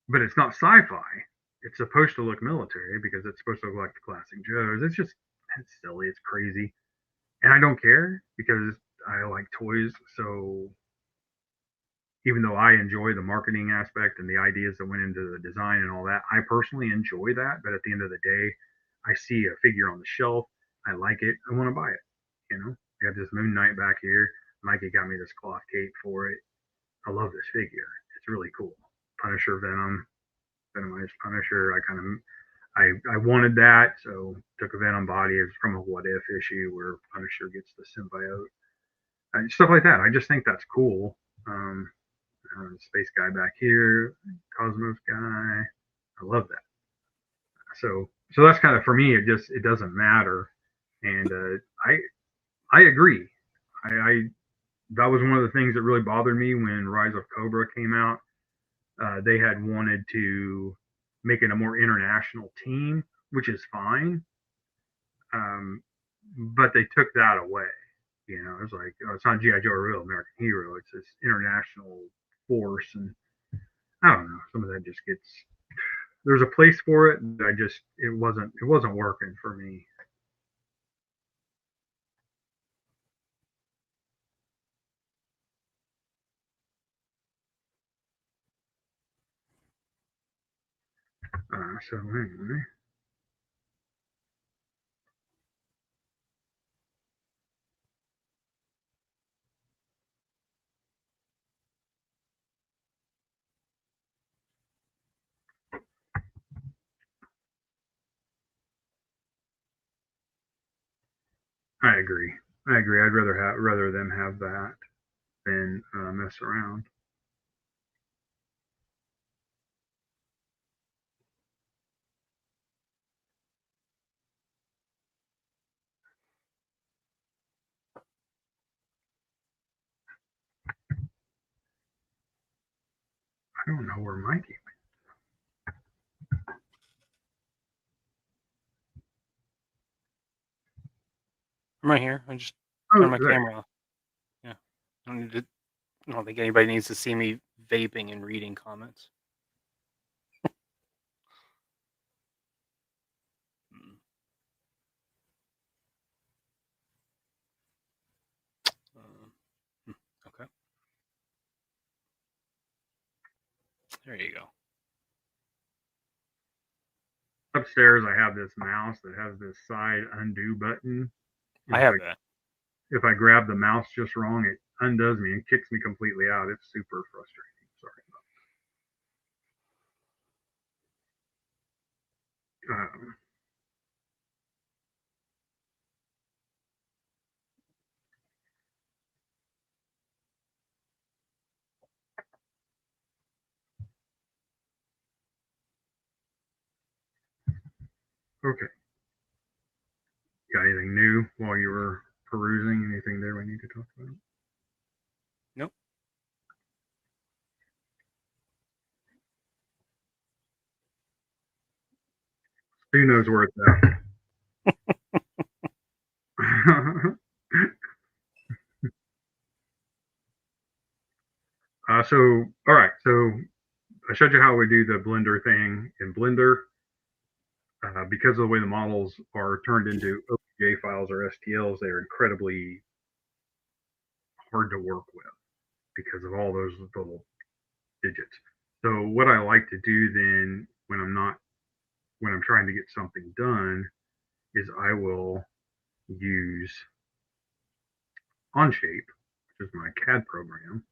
But it's not sci-fi. It's supposed to look military because it's supposed to look like the classic Joes. It's silly. It's crazy, and I don't care because I like toys. So even though I enjoy the marketing aspect and the ideas that went into the design and all that, I personally enjoy that. But at the end of the day, I see a figure on the shelf. I like it. I want to buy it. You know, I got this Moon Knight back here. Mikey got me this cloth cape for it. I love this figure. It's really cool. Punisher Venom, Venomized Punisher. I wanted that, so took a Venom body. It's from a What If issue where Punisher gets the symbiote. Stuff like that. I just think that's cool. Space guy back here, Cosmos guy. I love that. So that's kind of, for me. It doesn't matter, and I agree. I that was one of the things that really bothered me when Rise of Cobra came out. They had wanted to make it a more international team, which is fine, um, but they took that away. You know, it's like, oh, it's not GI Joe, a real American hero. It's this international force, and I don't know. Some of that just gets. There's a place for it. It wasn't working for me. So anyway, I agree. I agree. I'd rather them have that than mess around. I don't know where Mikey. I'm right here. I just Oh, turned my there. camera off. Yeah. I don't think anybody needs to see me vaping and reading comments. Okay. There you go. Upstairs, I have this mouse that has this side undo button. I have that. If I grab the mouse just wrong, it undoes me and kicks me completely out. It's super frustrating. Sorry about that. Okay. Got anything new while you were perusing? Anything there we need to talk about? Nope. Who knows where it's at? So, all right. So I showed you how we do the Blender thing in Blender. Because of the way the models are turned into OpenGA files or STLs, they are incredibly hard to work with because of all those little digits. So what I like to do then when I'm trying to get something done is I will use Onshape, which is my CAD program.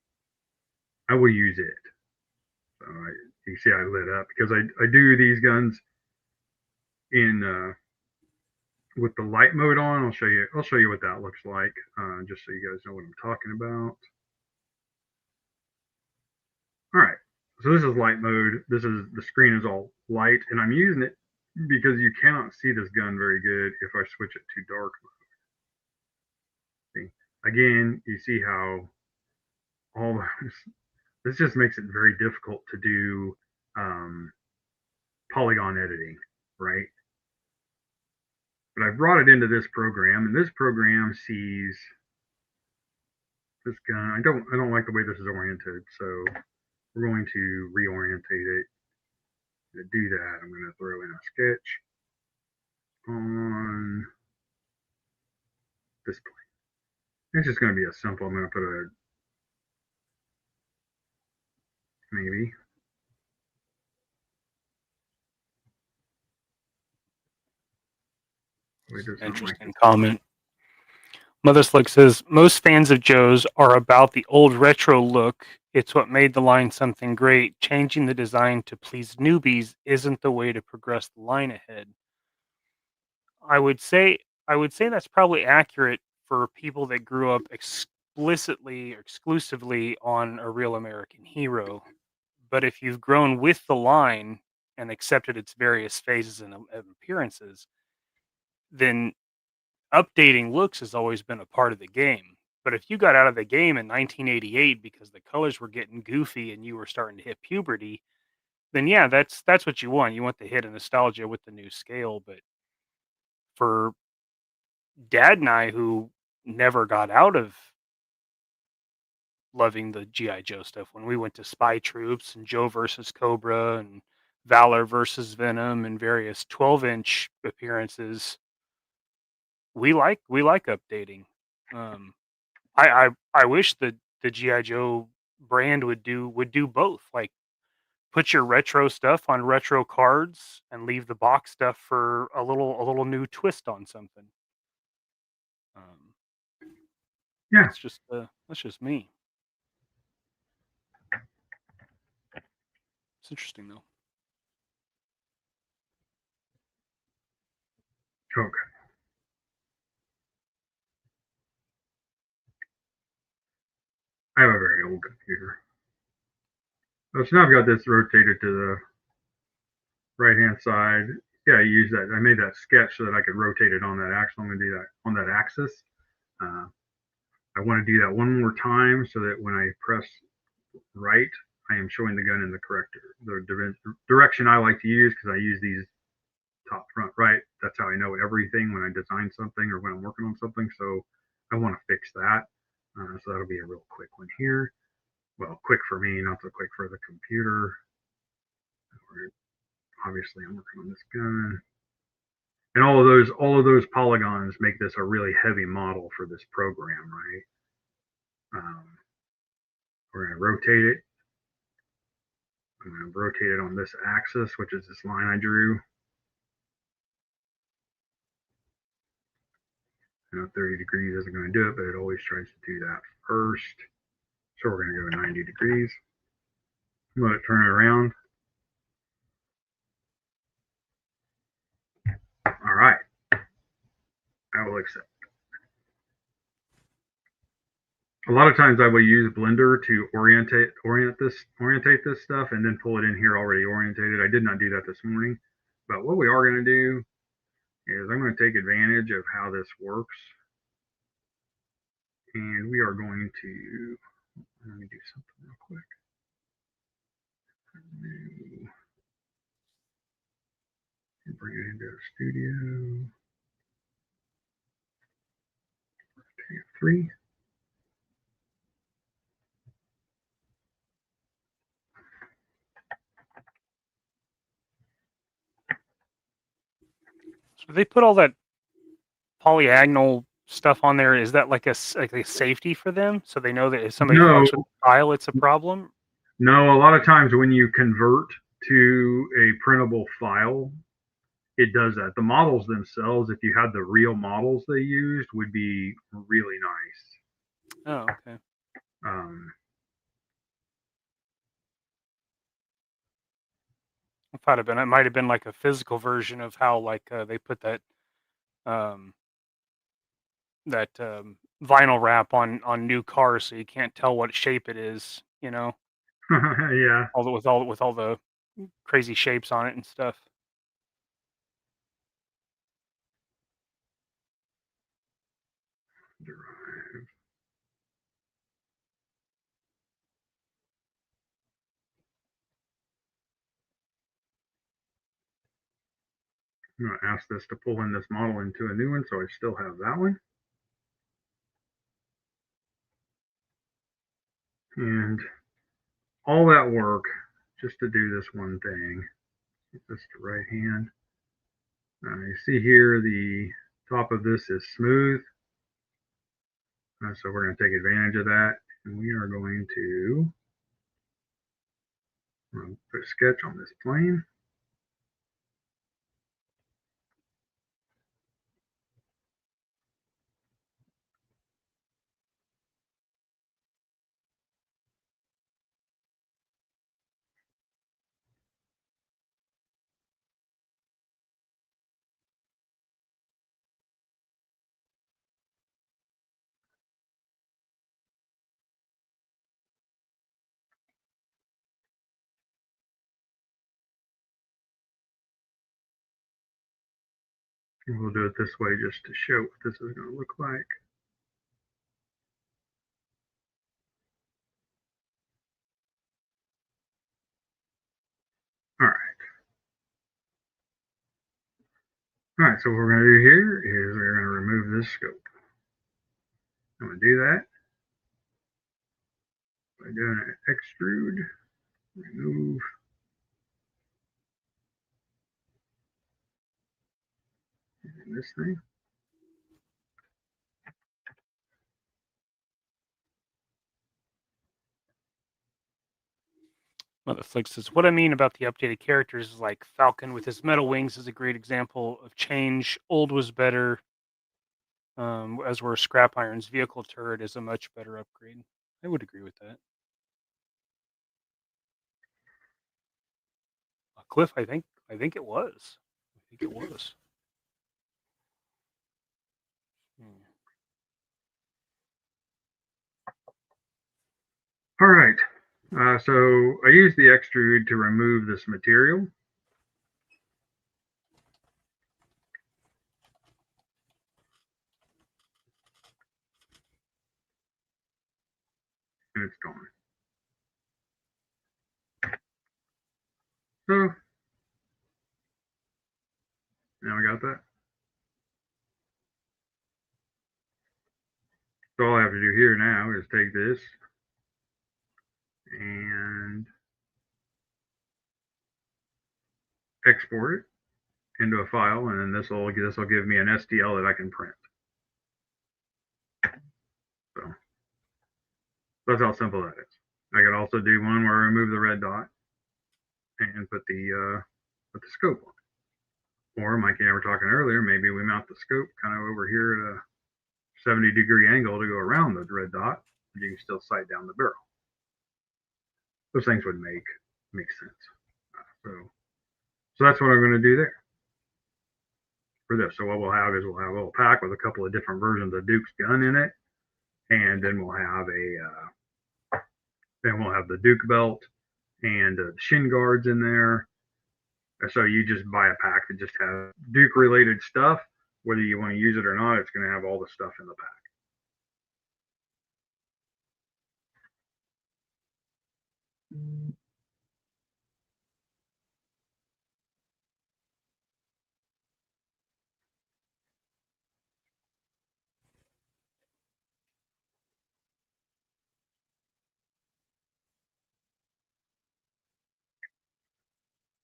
I will use it. So you see I lit up because I do these guns in with the light mode on. I'll show you what that looks like, just so you guys know what I'm talking about. All right, so this is light mode. The screen is all light, and I'm using it because you cannot see this gun very good if I switch it to dark mode. See, again, you see how all this just makes it very difficult to do polygon editing, right? But I brought it into this program, and this program sees this gun. I don't like the way this is oriented, so we're going to reorientate it. To do that, I'm going to throw in a sketch on this plane. It's just going to be a simple. I'm going to put a maybe. Interesting comment. Mother Slick says, most fans of Joe's are about the old retro look. It's what made the line something great. Changing the design to please newbies isn't the way to progress the line ahead. I would say that's probably accurate for people that grew up explicitly or exclusively on a real American hero. But if you've grown with the line and accepted its various phases and appearances, then updating looks has always been a part of the game. But if you got out of the game in 1988 because the colors were getting goofy and you were starting to hit puberty, then yeah, that's what you want. You want the hit of nostalgia with the new scale. But for Dad and I, who never got out of loving the GI Joe stuff, when we went to Spy Troops and Joe versus Cobra and Valor versus Venom and various 12-inch appearances, we like updating. I wish that the GI Joe brand would do both. Like, put your retro stuff on retro cards and leave the box stuff for a little new twist on something. Yeah, that's just me. It's interesting though. Okay. I have a very old computer. So now I've got this rotated to the right hand side. Yeah, I use that. I made that sketch so that I could rotate it on that axis. I'm going to do that on that axis. I want to do that one more time so that when I press right, I am showing the gun in the correct direction I like to use, because I use these top, front, right. That's how I know everything when I design something or when I'm working on something. So I want to fix that. So that'll be a real quick one here. Well, quick for me, not so quick for the computer. Obviously, I'm working on this gun. And all of those polygons make this a really heavy model for this program, right? We're going to rotate it. I'm going to rotate it on this axis, which is this line I drew. 30 degrees isn't going to do it, but it always tries to do that first. So we're going to go 90 degrees. I'm going to turn it around. All right. I will accept. A lot of times I will use Blender to orientate this stuff and then pull it in here already orientated. I did not do that this morning, but what we are going to do is I'm going to take advantage of how this works, and we are going to, let me do something real quick. bring it into the studio. Take 3. So they put all that polyagonal stuff on there. Is that like a safety for them, so they know that if somebody No, fucks with the file, it's a problem? no. A lot of times when you convert to a printable file, it does that. The models themselves, if you had the real models they used, would be really nice. Oh, okay. It might have been like a physical version of how like they put that um, vinyl wrap on new cars, so you can't tell what shape it is. You know, Yeah. with all the crazy shapes on it and stuff. Drive. I'm going to ask this to pull in this model into a new one, so I still have that one. And all that work just to do this one thing. Get this to right hand. You see here the top of this is smooth. So we're going to take advantage of that. And we are going to put a sketch on this plane. And we'll do it this way just to show what this is going to look like. All right. All right, so what we're going to do here is we're going to remove this scope. I'm going to do that by doing an extrude, remove, this thing. Motherflix says, what I mean about the updated characters is like Falcon with his metal wings is a great example of change. Old was better, as were Scrap Iron's vehicle turret is a much better upgrade. I would agree with that. Cliff, I think it was. I think it was. All right. So I use the extrude to remove this material. And it's gone. So now we got that. So all I have to do here now is take this and export it into a file, and then this will give me an STL that I can print. So that's how simple that is. I could also do one where I remove the red dot and put the scope on. Or Mikey and I were talking earlier, maybe we mount the scope kind of over here at a 70-degree angle to go around the red dot. You can still sight down the barrel. Those things would make sense. So that's what I'm going to do there for this. So what we'll have is we'll have a little pack with a couple of different versions of Duke's gun in it, and then we'll have the Duke belt and shin guards in there. So you just buy a pack that just has Duke related stuff. Whether you want to use it or not, it's going to have all the stuff in the pack.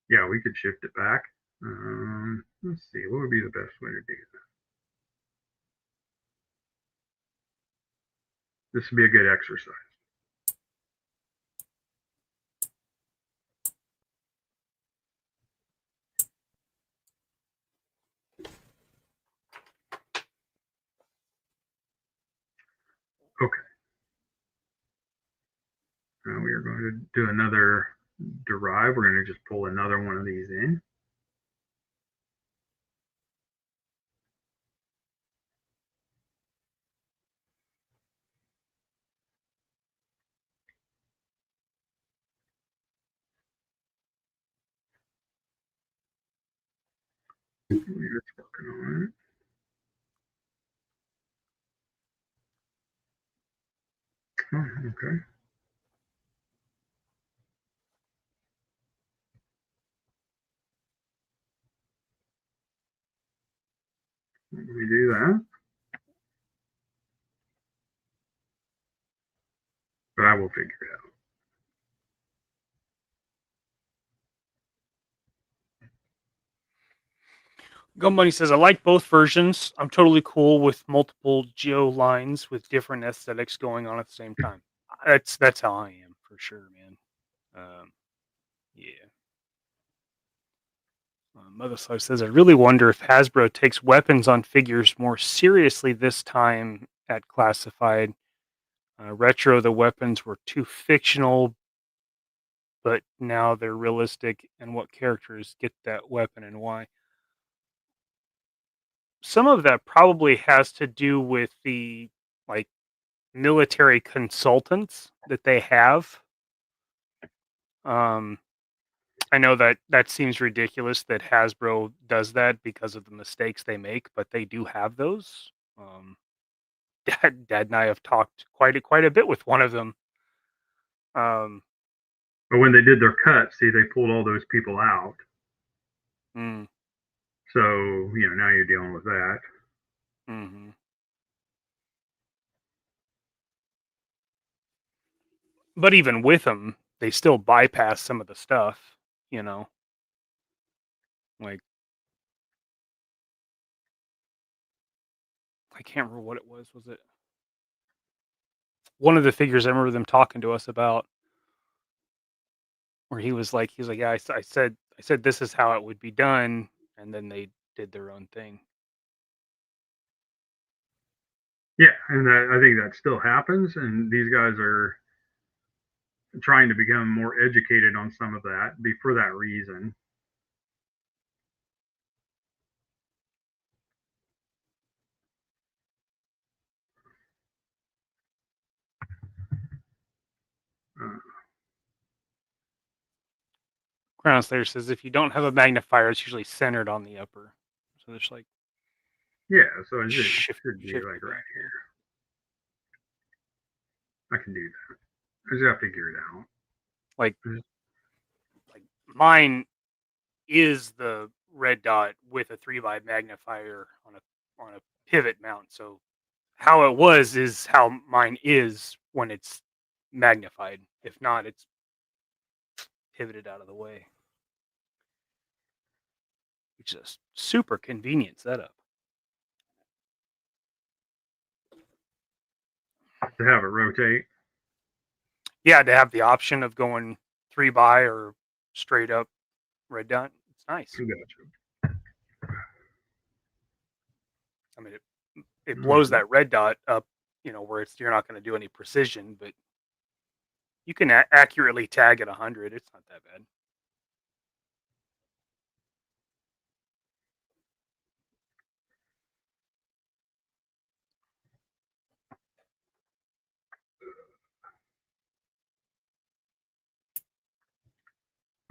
Yeah, we could shift it back. Let's see, what would be the best way to do that? This would be a good exercise. Okay. Now we are going to do another derive. We're going to just pull another one of these in. We're working on it. Oh, okay. Let me do that. But I will figure it out. Gumbunny says, I like both versions. I'm totally cool with multiple Geo lines with different aesthetics going on at the same time. That's how I am for sure, man. Yeah. Mother Slow says, I really wonder if Hasbro takes weapons on figures more seriously this time at Classified. Retro, the weapons were too fictional, but now they're realistic. And what characters get that weapon and why? Some of that probably has to do with the like military consultants that they have. Um, I know that seems ridiculous that Hasbro does that because of the mistakes they make, but they do have those. Dad and I have talked quite a bit with one of them. Um, But when they did their cut, see, they pulled all those people out. mm, So, now you're dealing with that. hmm But even with them, they still bypass some of the stuff. You know, like I can't remember what it was. Was it one of the figures I remember them talking to us about? Where he was like, yeah, I said this is how it would be done, and then they did their own thing. Yeah, and I think that still happens, and these guys are trying to become more educated on some of that for that reason. Uh, Crown Slayer says if you don't have a magnifier, it's usually centered on the upper, so there's like yeah, so it should be like shifted in. right here. I can do that. I just have to figure it out. Like mine is the red dot with a 3x magnifier on a pivot mount. So how it was is how mine is when it's magnified. If not, it's pivoted out of the way. Which is a super convenient setup. To have it rotate. Yeah, to have the option of going 3x or straight up red dot, it's nice. Gotcha. I mean, it blows that red dot up, where you're not going to do any precision, but you can accurately tag at 100. It's not that bad.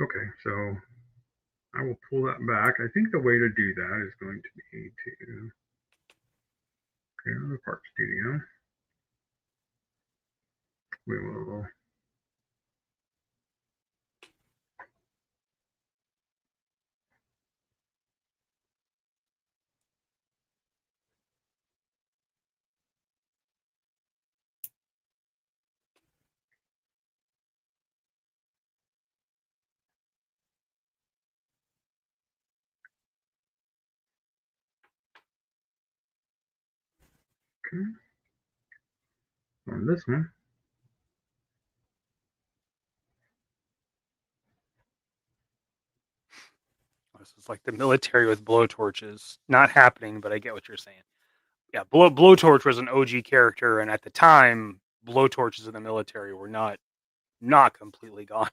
Okay, so I will pull that back. I think the way to do that is going to be to go to the Park Studio. We will Okay. On this one. This is like the military with blowtorches. Not happening, but I get what you're saying. Yeah, blowtorch was an OG character, and at the time, blowtorches in the military were not completely gone.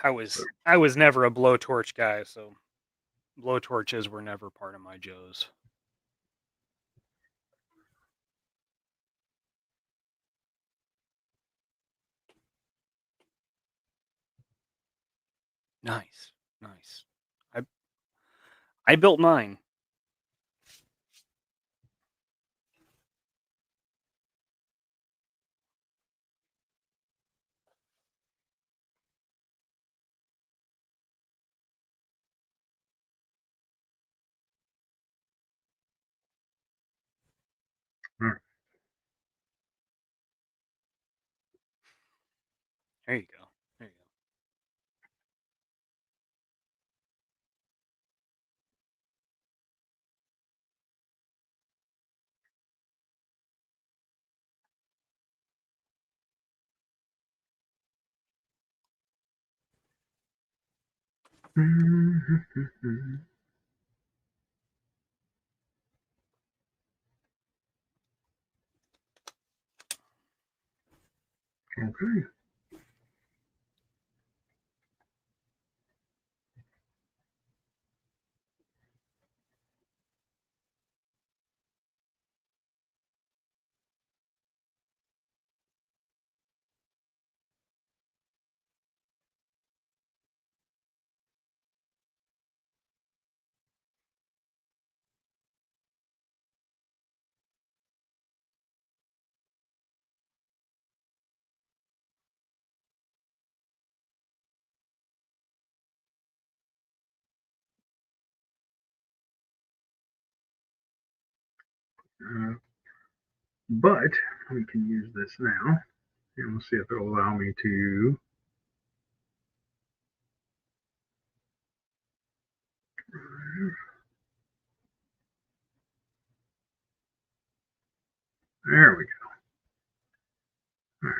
I was never a blowtorch guy, so blowtorches were never part of my Joes. Nice. I built mine. There you go. Okay. But we can use this now, and we'll see if it'll allow me to. There we go. All right.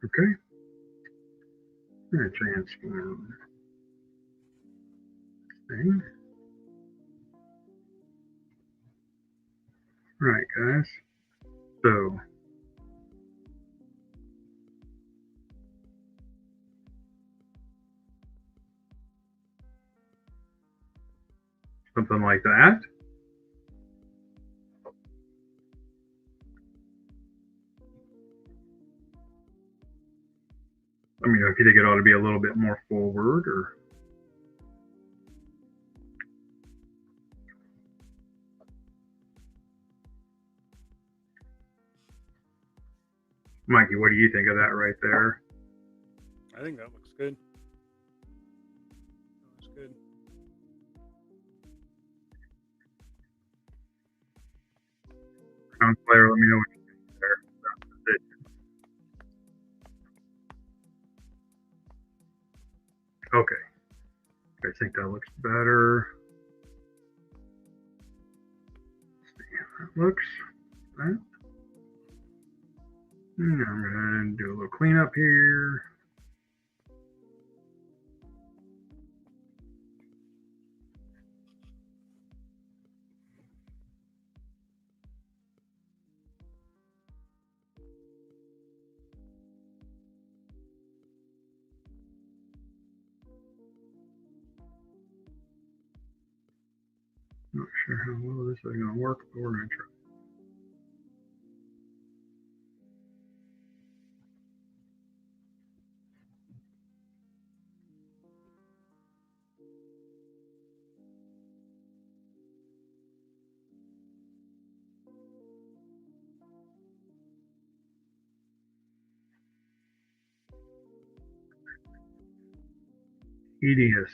Okay. I'm going to transform thing. All right, guys. So something like that. I mean, if you think it ought to be a little bit more forward, or Mikey, what do you think of that right there? I think that looks good. That looks good. Sound player, let me know what you think there. Okay. I think that looks better. That looks right. I'm going to do a little cleanup here. Not sure how well this is going to work, but we're going to try. Edius.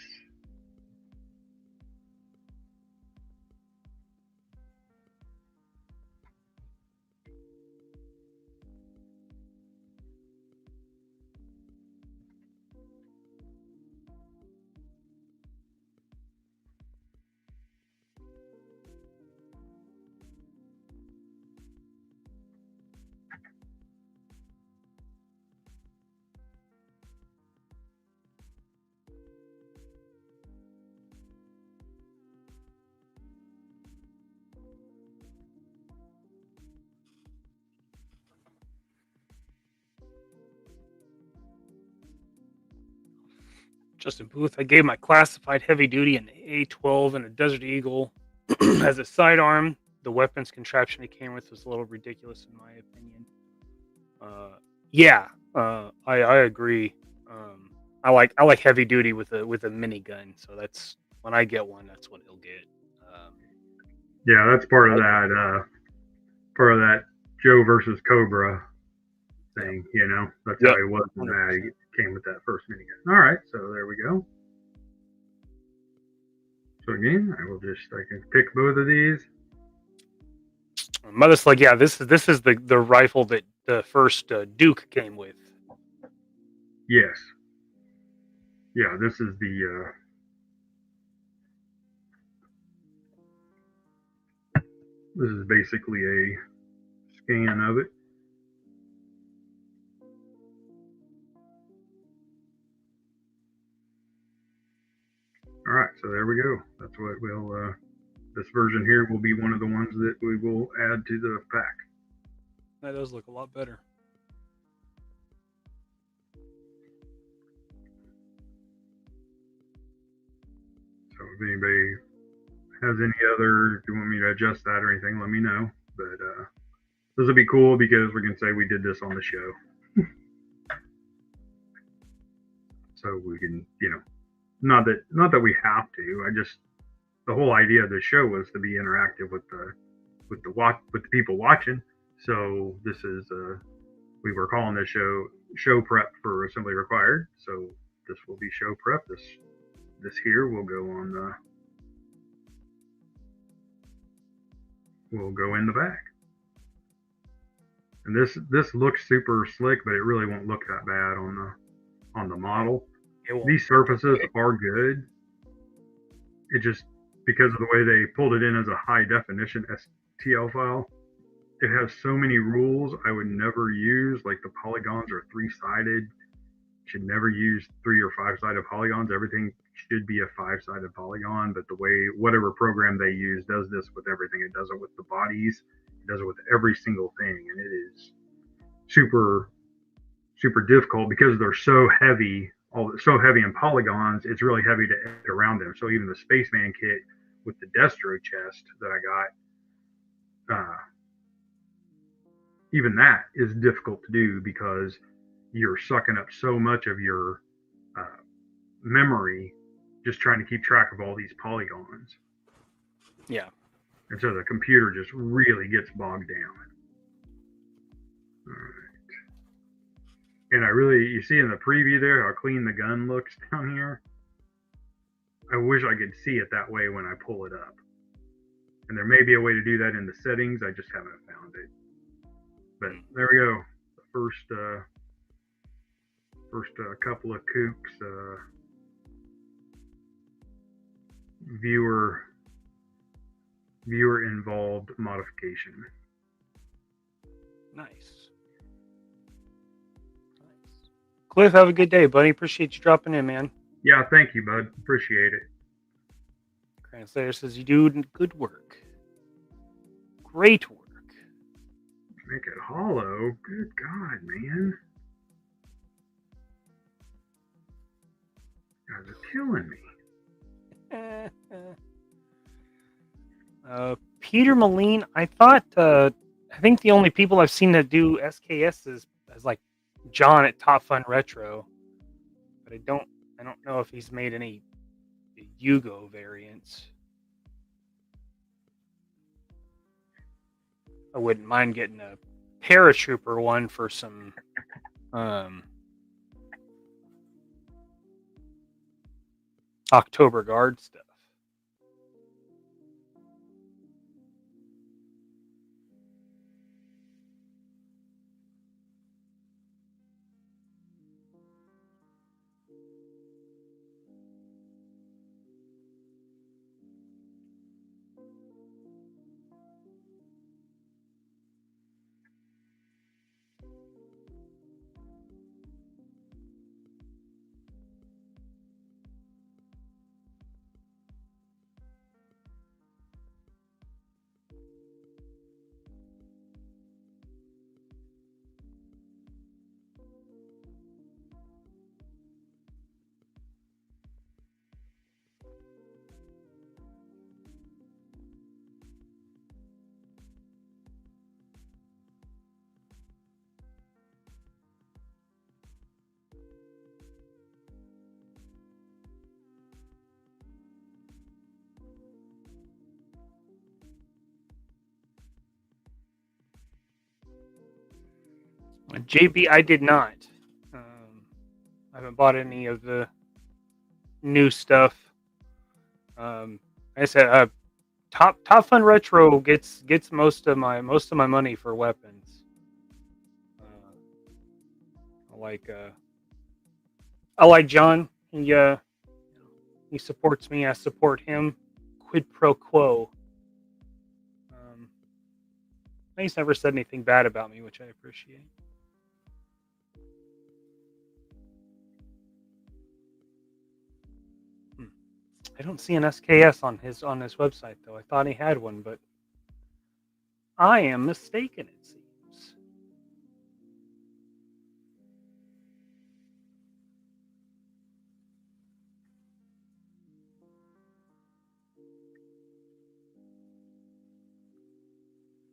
Justin Booth, I gave my classified heavy duty an A12 and a Desert Eagle as a sidearm. The weapons contraption it came with was a little ridiculous in my opinion. I agree. I like heavy duty with a minigun, so that's when I get one, that's what he'll get. Yeah, that's part of that Joe versus Cobra thing. You know, that's how he was in that. He came with that first minigun. All right, so there we go. So again, I can pick both of these. Mother's like, yeah, this is the rifle that the first Duke came with. Yes. Yeah, this is the. This is basically a scan of it. All right, so there we go. That's what we'll. This version here will be one of the ones that we will add to the pack. That does look a lot better. So if anybody has any other, if you want me to adjust that or anything, let me know. But this will be cool because we can say we did this on the show. So we can, not that we have to. The whole idea of the show was to be interactive with the people watching. So this is we were calling this show prep for assembly required. So this will be show prep. This here will go on will go in the back. And this looks super slick, but it really won't look that bad on the model. These surfaces are good. It just, because of the way they pulled it in as a high definition STL file, it has so many rules I would never use. Like the polygons are 3-sided. Should never use 3 or 5-sided polygons. Everything should be a 5-sided polygon, but the way whatever program they use does this with everything. It does it with the bodies. It does it with every single thing, and it is super, super difficult because they're so heavy. So heavy in polygons, it's really heavy to edit around them. So even the Spaceman kit with the Destro chest that I got, even that is difficult to do because you're sucking up so much of your memory just trying to keep track of all these polygons. Yeah. And so the computer just really gets bogged down. All right. And you see in the preview there how clean the gun looks down here. I wish I could see it that way when I pull it up. And there may be a way to do that in the settings. I just haven't found it. But there we go. The first couple of KUK-Os viewer involved modification. Nice. Cliff, have a good day, buddy. Appreciate you dropping in, man. Yeah, thank you, bud. Appreciate it. Translator says you do good work. Great work. Make it hollow. Good God, man. You guys are killing me. Peter Moline, I think the only people I've seen that do SKS is like John at Top Fun Retro, but I don't know if he's made any Yugo variants. I wouldn't mind getting a paratrooper one for some October Guard stuff. JB, I did not. I haven't bought any of the new stuff. Like I said, Top Fun Retro gets most of my money for weapons. I like John. He supports me. I support him. Quid pro quo. He's never said anything bad about me, which I appreciate. I don't see an SKS on his website though. I thought he had one, but I am mistaken, it seems.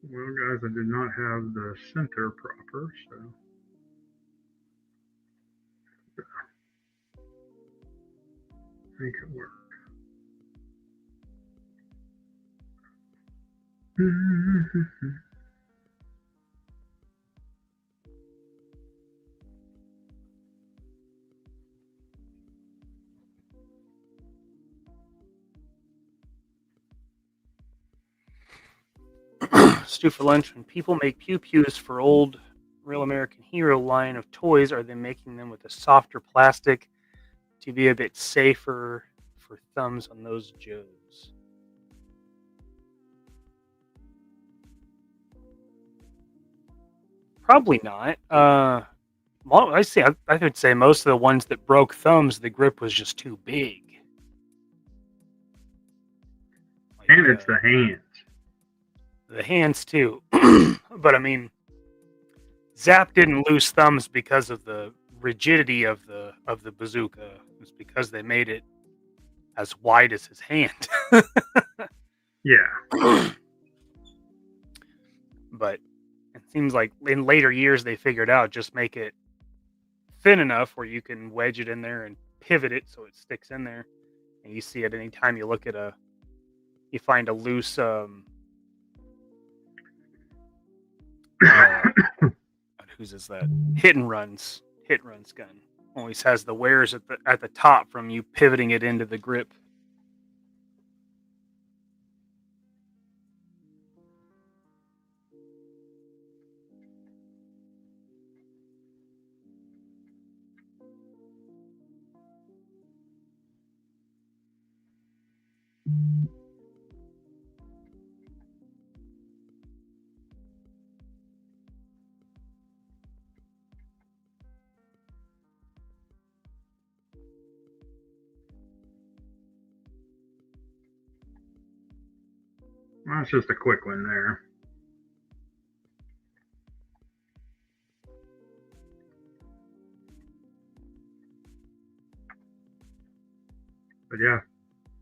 Well, guys, I did not have the center proper, so I think it worked. Stu for lunch. When people make pew-pews for old Real American Hero line of toys, are they making them with a softer plastic to be a bit safer for thumbs on those Joes? Probably not. Well, I would say most of the ones that broke thumbs, the grip was just too big. Like, And it's the hands. The hands too. But I mean, Zap didn't lose thumbs because of the rigidity of the bazooka. It was because they made it as wide as his hand. Yeah. But it seems like in later years they figured out just make it thin enough where you can wedge it in there and pivot it so it sticks in there. And you see it anytime you look at you find a loose whose is that? Hit and runs gun. Always has the wears at the top from you pivoting it into the grip. Well, it's just a quick one there. But yeah,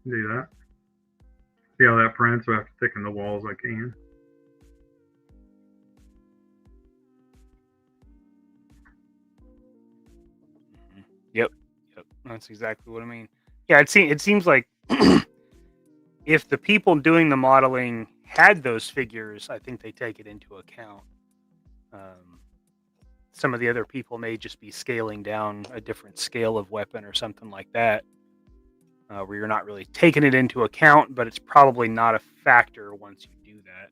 do that. See how that prints? So I have to thicken the walls I can. Yep. That's exactly what I mean. Yeah, it seems like if the people doing the modeling had those figures, I think they take it into account. Some of the other people may just be scaling down a different scale of weapon or something like that. where you're not really taking it into account, but it's probably not a factor once you do that.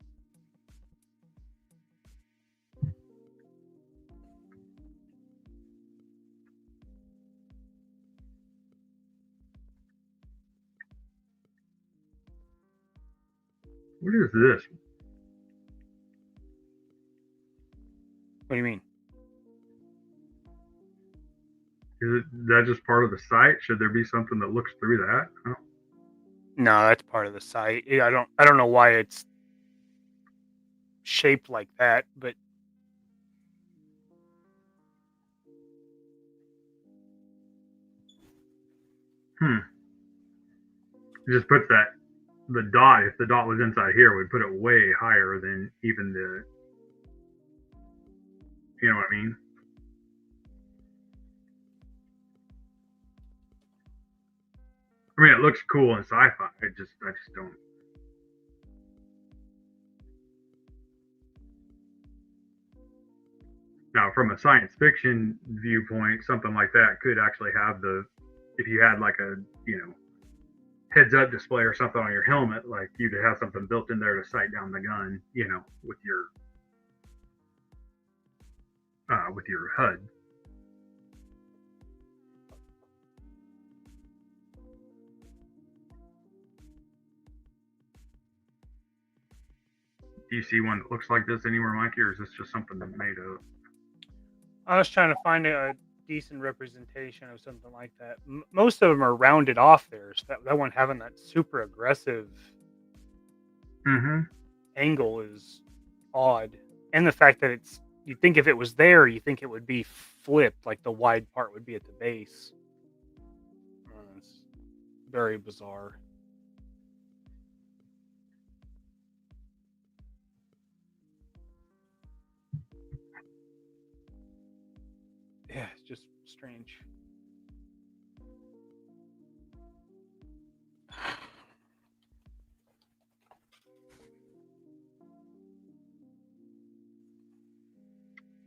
What is this? What do you mean? Is that just part of the site? Should there be something that looks through that? Oh. No, that's part of the site. I don't know why it's shaped like that, but It just puts the dot. If the dot was inside here, we'd put it way higher than even the. You know what I mean? I mean, it looks cool in sci-fi. I just don't. Now, from a science fiction viewpoint, something like that could actually have if you had like a, heads-up display or something on your helmet, like you'd have something built in there to sight down the gun, with your HUD. Do you see one that looks like this anywhere, Mikey, or is this just something that made up? I was trying to find a decent representation of something like that. Most of them are rounded off there. So that one having that super aggressive angle is odd. And the fact that you'd think if it was there, you think it would be flipped, like the wide part would be at the base. It's very bizarre. Yeah, it's just strange.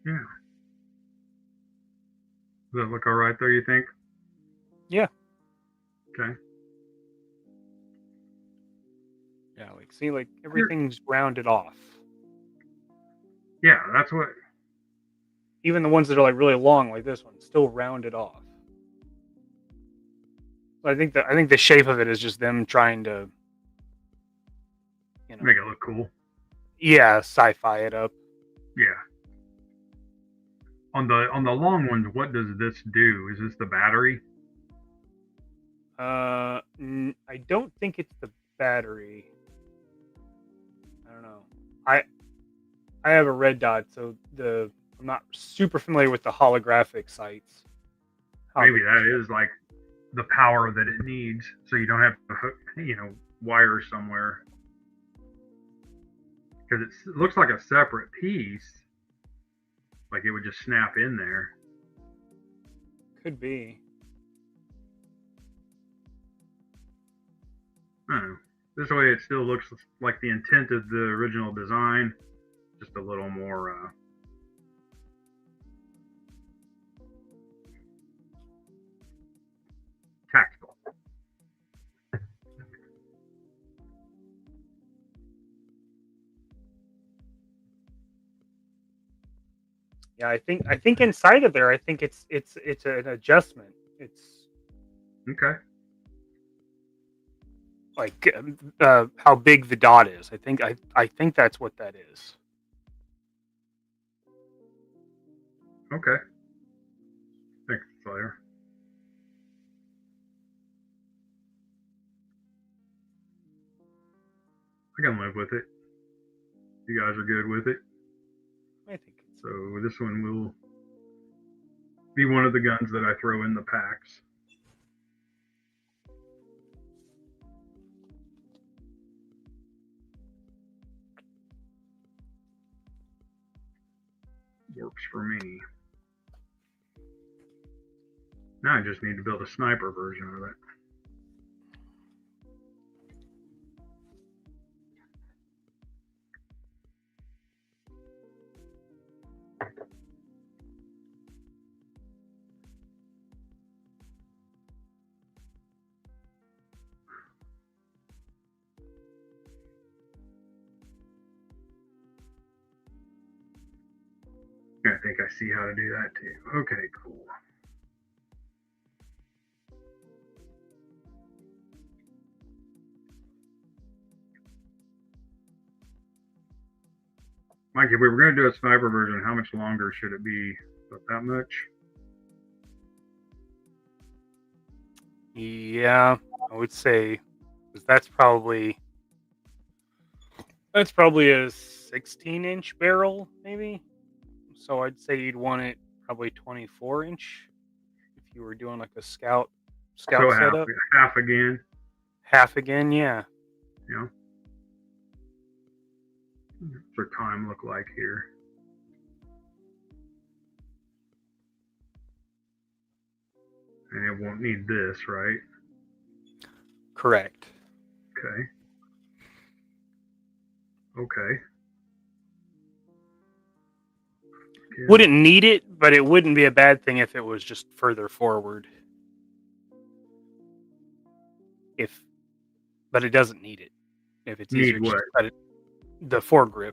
Yeah. Does that look all right there, you think? Yeah. Okay. Yeah, see, everything's rounded off. Yeah, that's what. Even the ones that are really long, like this one, still rounded off. I think the shape of it is just them trying to, make it look cool. Yeah, sci-fi it up. Yeah. On the long ones, what does this do? Is this the battery? I don't think it's the battery. I don't know. I have a red dot, so I'm not super familiar with the holographic sights. Maybe that is like the power that it needs, so you don't have to hook, wires somewhere. Because it looks like a separate piece, like it would just snap in there. Could be. I don't know. This way, it still looks like the intent of the original design, just a little more. Tactical. Yeah, I think inside of there, I think it's an adjustment. It's okay. Like how big the dot is. I think that's what that is. Okay. Thanks, Slayer. I can live with it. You guys are good with it. I think so. This one will be one of the guns that I throw in the packs. Works for me. Now I just need to build a sniper version of it. I think I see how to do that too. Okay, cool. Mike, if we were going to do a sniper version, how much longer should it be? About that much? Yeah, I would say that's probably a 16-inch barrel, maybe. So I'd say you'd want it probably 24-inch if you were doing like a scout So setup. half again. Half again, yeah. Yeah. What's our time look like here? And it won't need this, right? Correct. Okay. Okay. Yeah. Wouldn't need it, but it wouldn't be a bad thing if it was just further forward. But it doesn't need it. If it's easier Need just what? to cut it, the foregrip.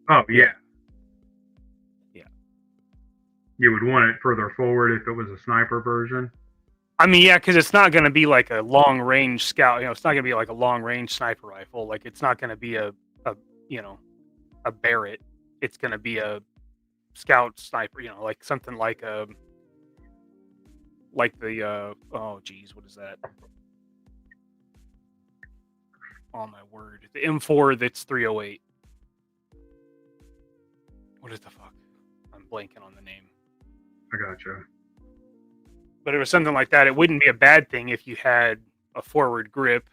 Oh yeah. Yeah. You would want it further forward if it was a sniper version. I mean, yeah, because it's not going to be like a long range scout. It's not going to be like a long range sniper rifle. Like it's not going to be a Barrett. It's going to be a scout sniper. Like something like the oh geez, what is that? Oh my word, the M4 that's 308. What is the fuck? I'm blanking on the name. I gotcha. But it was something like that. It wouldn't be a bad thing if you had a forward grip.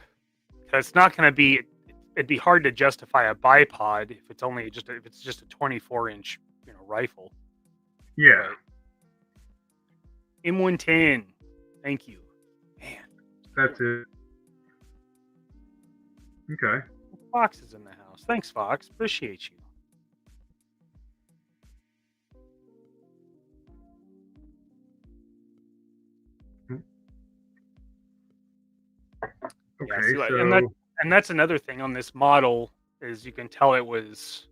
Because it's not going to be. It'd be hard to justify a bipod if it's just a 24-inch rifle. Yeah. But M110. Thank you, man. That's it. Okay. Fox is in the house. Thanks, Fox. Appreciate you. Okay, yeah, so and that's another thing on this model is you can tell it was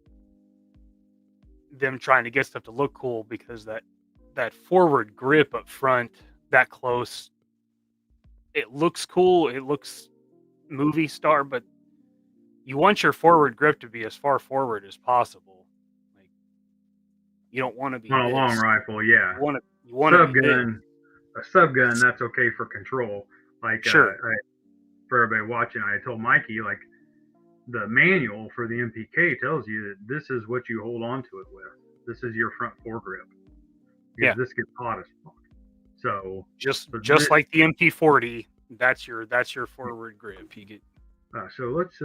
them trying to get stuff to look cool because that forward grip up front that close, it looks cool. It looks movie star, but you want your forward grip to be as far forward as possible. Like you don't want to be on a long this. rifle, yeah. You want to be subgun. A subgun, that's okay for control. Like sure. For everybody watching, I told Mikey like the manual for the MPK tells you that this is what you hold on to it with. This is your front foregrip. Because this gets hot as fuck. So just like the MP40, that's your forward grip. You get. So let's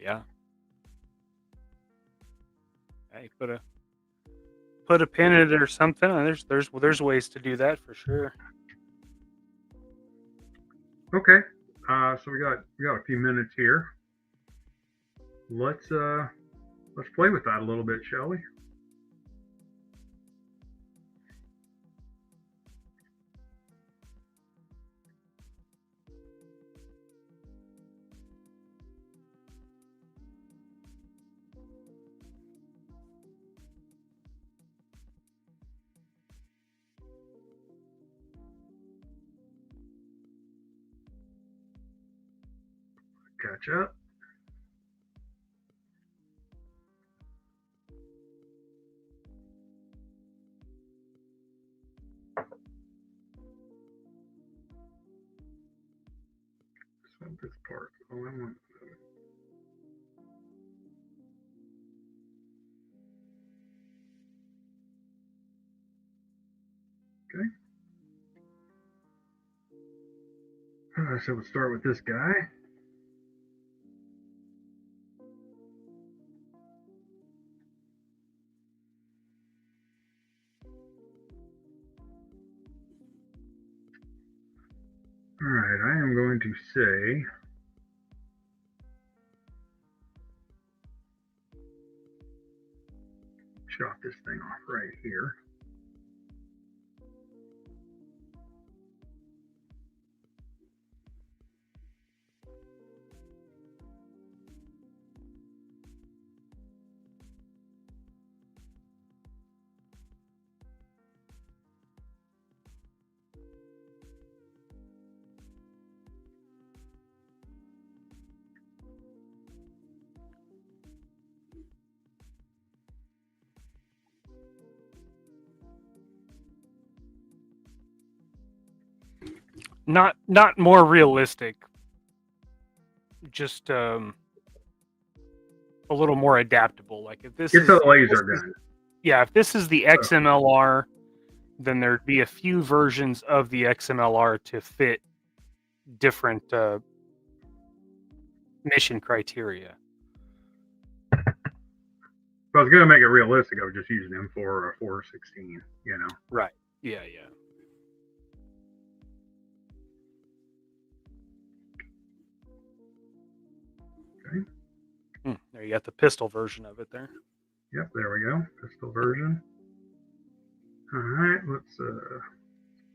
Yeah. Hey, put a pin in it or something. There's ways to do that for sure. Okay. So we got a few minutes here. Let's play with that a little bit, shall we? Catch up. This part. Oh, I want. Okay. So we'll start with this guy. All right, I am going to say this thing off right here. Not more realistic, just a little more adaptable. Like if this It's is a laser gun. if this is the XMLR, then there'd be a few versions of the XMLR to fit different mission criteria. If I was going to make it realistic, I would just use an M4 or a 416, you know. Right. Yeah. Okay. There you got the pistol version of it there. Yep, there we go. Pistol version. All right, let's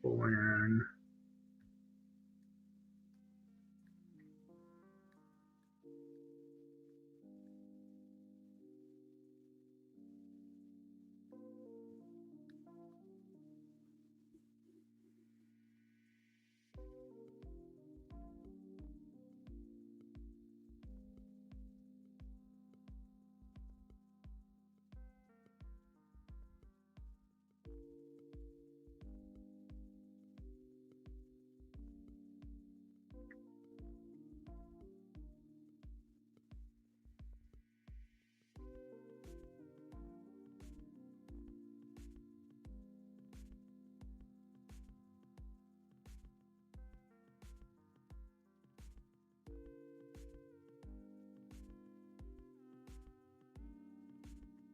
pull in.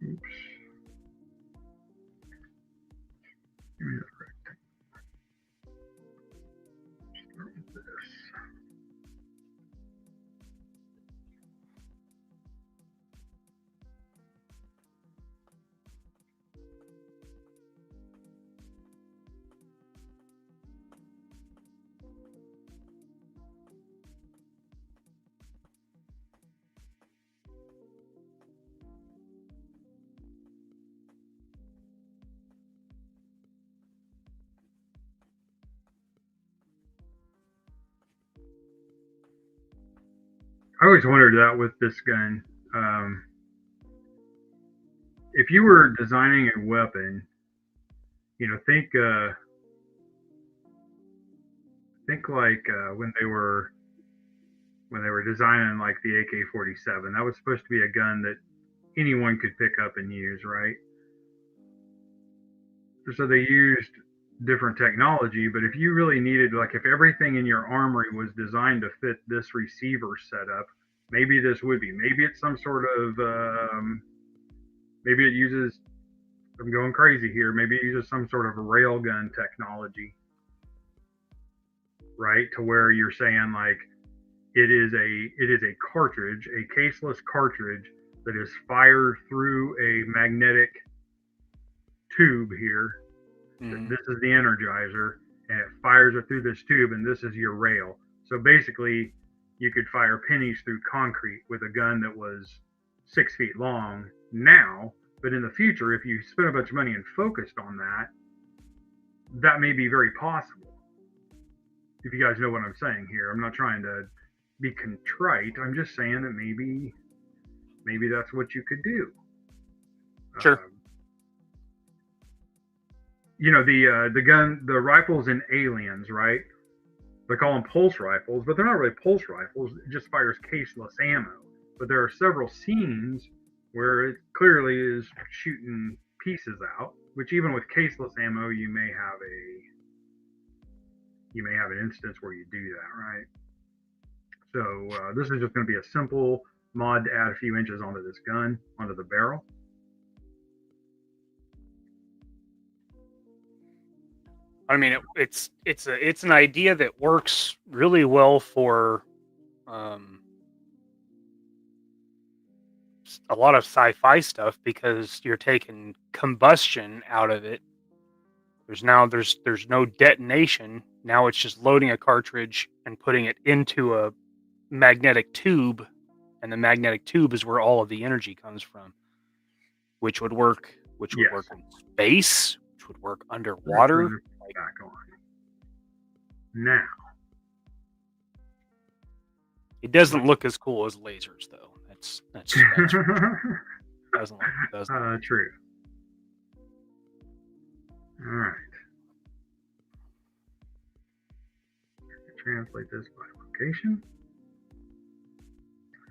Oops. Give me that rectangle. Start with this. I always wondered that with this gun. If you were designing a weapon, you know, think like when they were designing like the AK-47. That was supposed to be a gun that anyone could pick up and use, right? So they used different technology, but if you really needed, like if everything in your armory was designed to fit this receiver setup, maybe this would be. Maybe it's some sort of, maybe it uses, I'm going crazy here, maybe it uses some sort of railgun technology, right? To where you're saying like, it is a cartridge, a caseless cartridge that is fired through a magnetic tube here. Mm-hmm. This is the energizer, and it fires it through this tube, and this is your rail. So basically, you could fire pennies through concrete with a gun that was 6 feet long now, but in the future, if you spend a bunch of money and focused on that, that may be very possible. If you guys know what I'm saying here, I'm not trying to be contrite. I'm just saying that maybe that's what you could do. Sure. You know, the rifles in Aliens, right? They call them pulse rifles, but they're not really pulse rifles. It just fires caseless ammo. But there are several scenes where it clearly is shooting pieces out, which even with caseless ammo, you may have an instance where you do that, right? So this is just going to be a simple mod to add a few inches onto this gun, onto the barrel. I mean, it's an idea that works really well for a lot of sci-fi stuff because you're taking combustion out of it. There's no detonation. Now it's just loading a cartridge and putting it into a magnetic tube, and the magnetic tube is where all of the energy comes from, which would work in space, which would work underwater. Back on. Now. It doesn't look as cool as lasers, though. That's doesn't look true. All right. Translate this by location.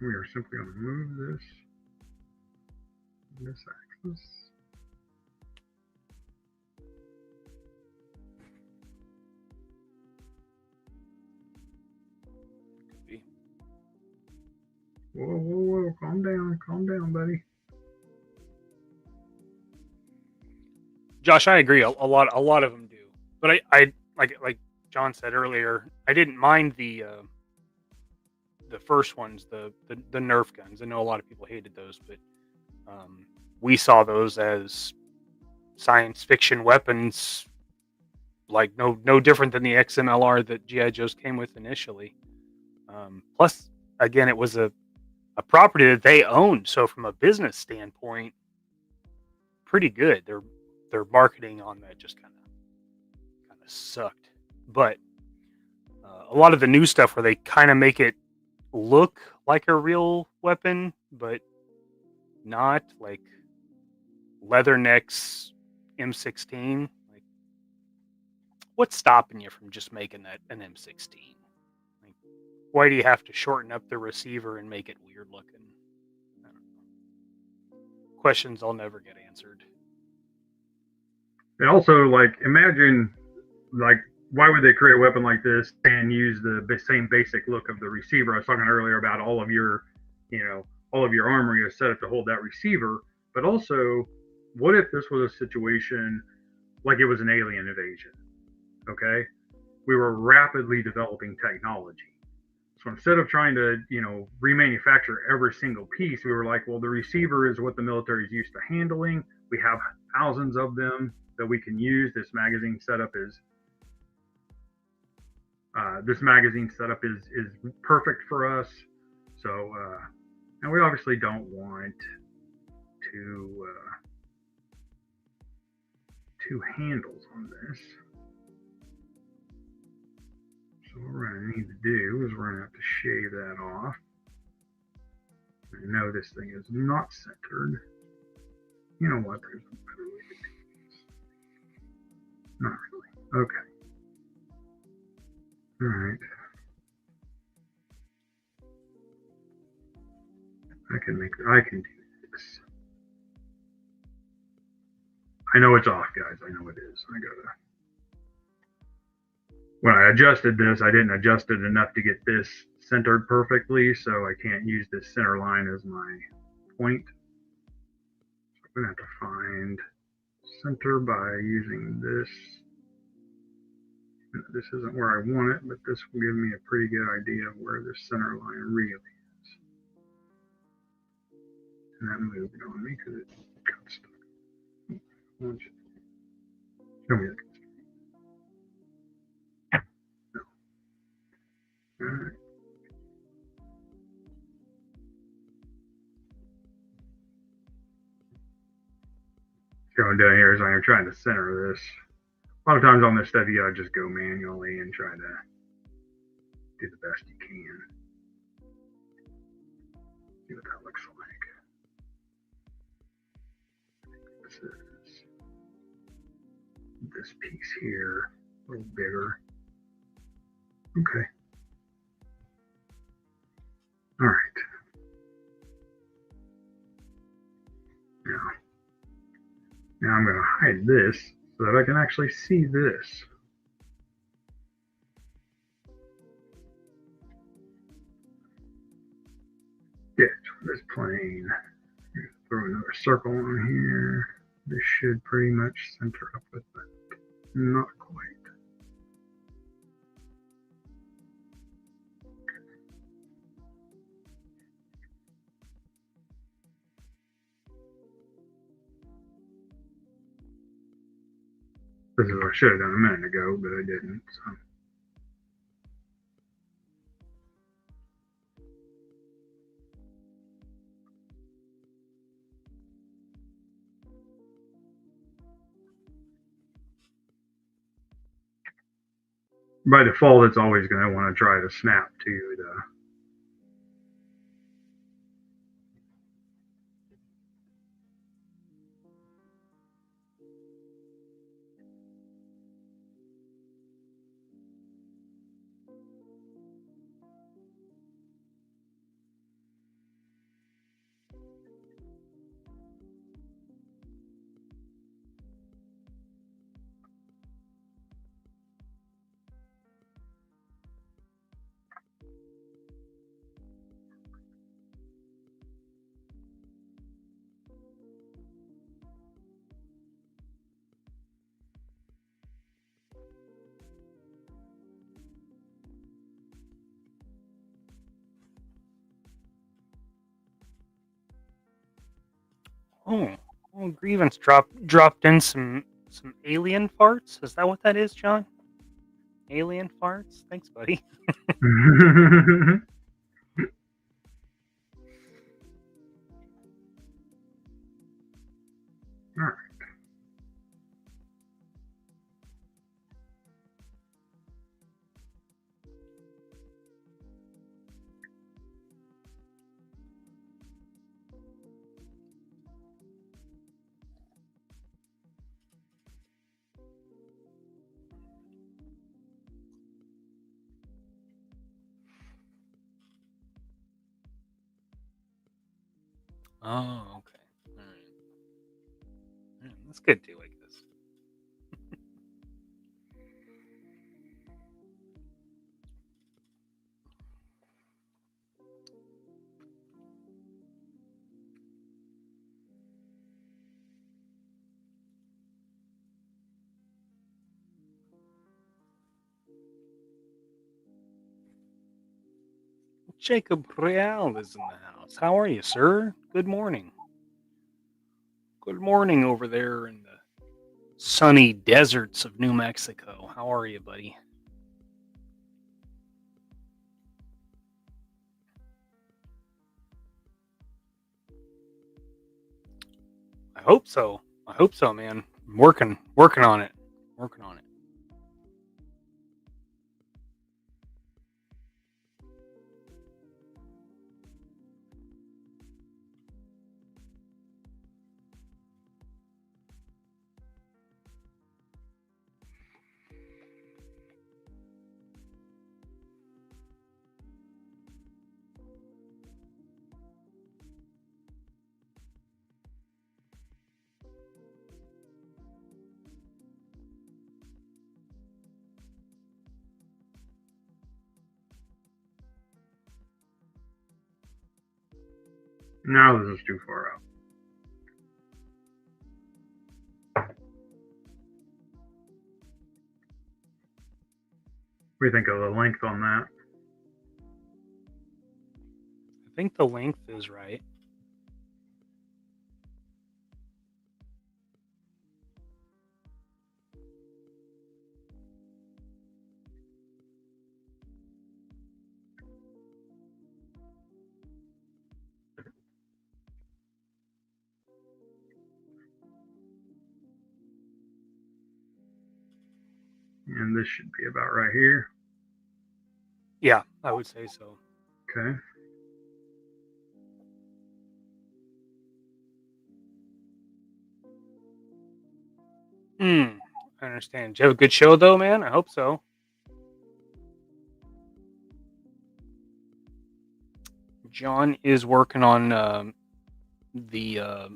We are simply going to move this axis. Whoa, calm down, buddy. Josh, I agree. A lot of them do, but I like John said earlier, I didn't mind the first ones, the Nerf guns. I know a lot of people hated those, but we saw those as science fiction weapons, like no different than the XMLR that GI Joes came with initially. Plus, again, it was a property that they owned, so from a business standpoint, pretty good. Their marketing on that just kind of sucked. But a lot of the new stuff where they kind of make it look like a real weapon, but not, like Leatherneck's M16. Like, what's stopping you from just making that an M16? Like, why do you have to shorten up the receiver and make it weird looking? I don't know. Questions I'll never get answered. And also, like, imagine, like, why would they create a weapon like this and use the same basic look of the receiver? I was talking earlier about all of your armory is set up to hold that receiver. But also, what if this was a situation like it was an alien invasion? Okay, we were rapidly developing technology. So instead of trying to, remanufacture every single piece, we were like, well, the receiver is what the military is used to handling. We have thousands of them that we can use. This magazine setup is perfect for us. So, and we obviously don't want two handles on this. So what we're going to need to do is we're going to have to shave that off. I know this thing is not centered. You know what? There's a better way to do this. Not really. Okay. All right. I can do this. I know it's off, guys. I know it is. When I adjusted this, I didn't adjust it enough to get this centered perfectly, so I can't use this center line as my point. So I'm going to have to find center by using this. This isn't where I want it, but this will give me a pretty good idea of where this center line really is. And that moved on me because it got stuck. Show me that. No. All right. Going down here is I'm trying to center this. A lot of times on this stuff, you gotta just go manually and try to do the best you can. See what that looks like. This is this piece here, a little bigger. Okay. All right. Now I'm going to hide this so that I can actually see this. Get this plane. Throw another circle on here. This should pretty much center up with that. Not quite. This is what I should have done a minute ago, but I didn't. So. By default, it's always going to want to try to snap to the. Oh, Grievance dropped in some alien farts. Is that what that is, John? Alien farts? Thanks, buddy. All right. Oh, okay. All right. That's good too, I guess. Jacob Real is in the house. How are you, sir? Good morning. Good morning over there in the sunny deserts of New Mexico. How are you, buddy? I hope so. I hope so, man. I'm working on it. Working on it. Now this is too far out. What do you think of the length on that? I think the length is right. And this should be about right here. Yeah, I would say so. Okay. I understand. Did you have a good show, though, man? I hope so. John is working on the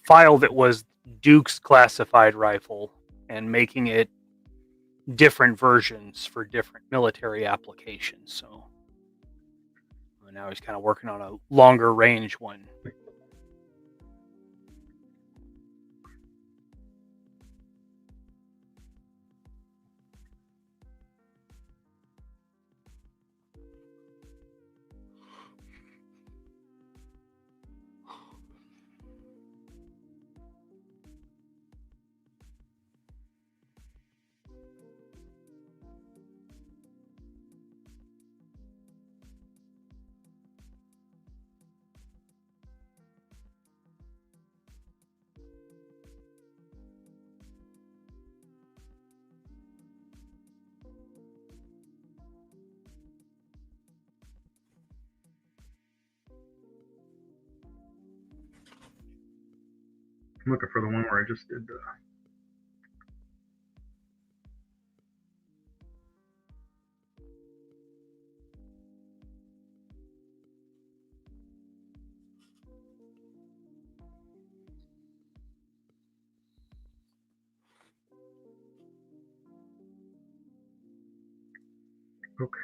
file that was Duke's classified rifle and making it different versions for different military applications. So now he's kind of working on a longer range one. I'm looking for the one where I just did the. Okay.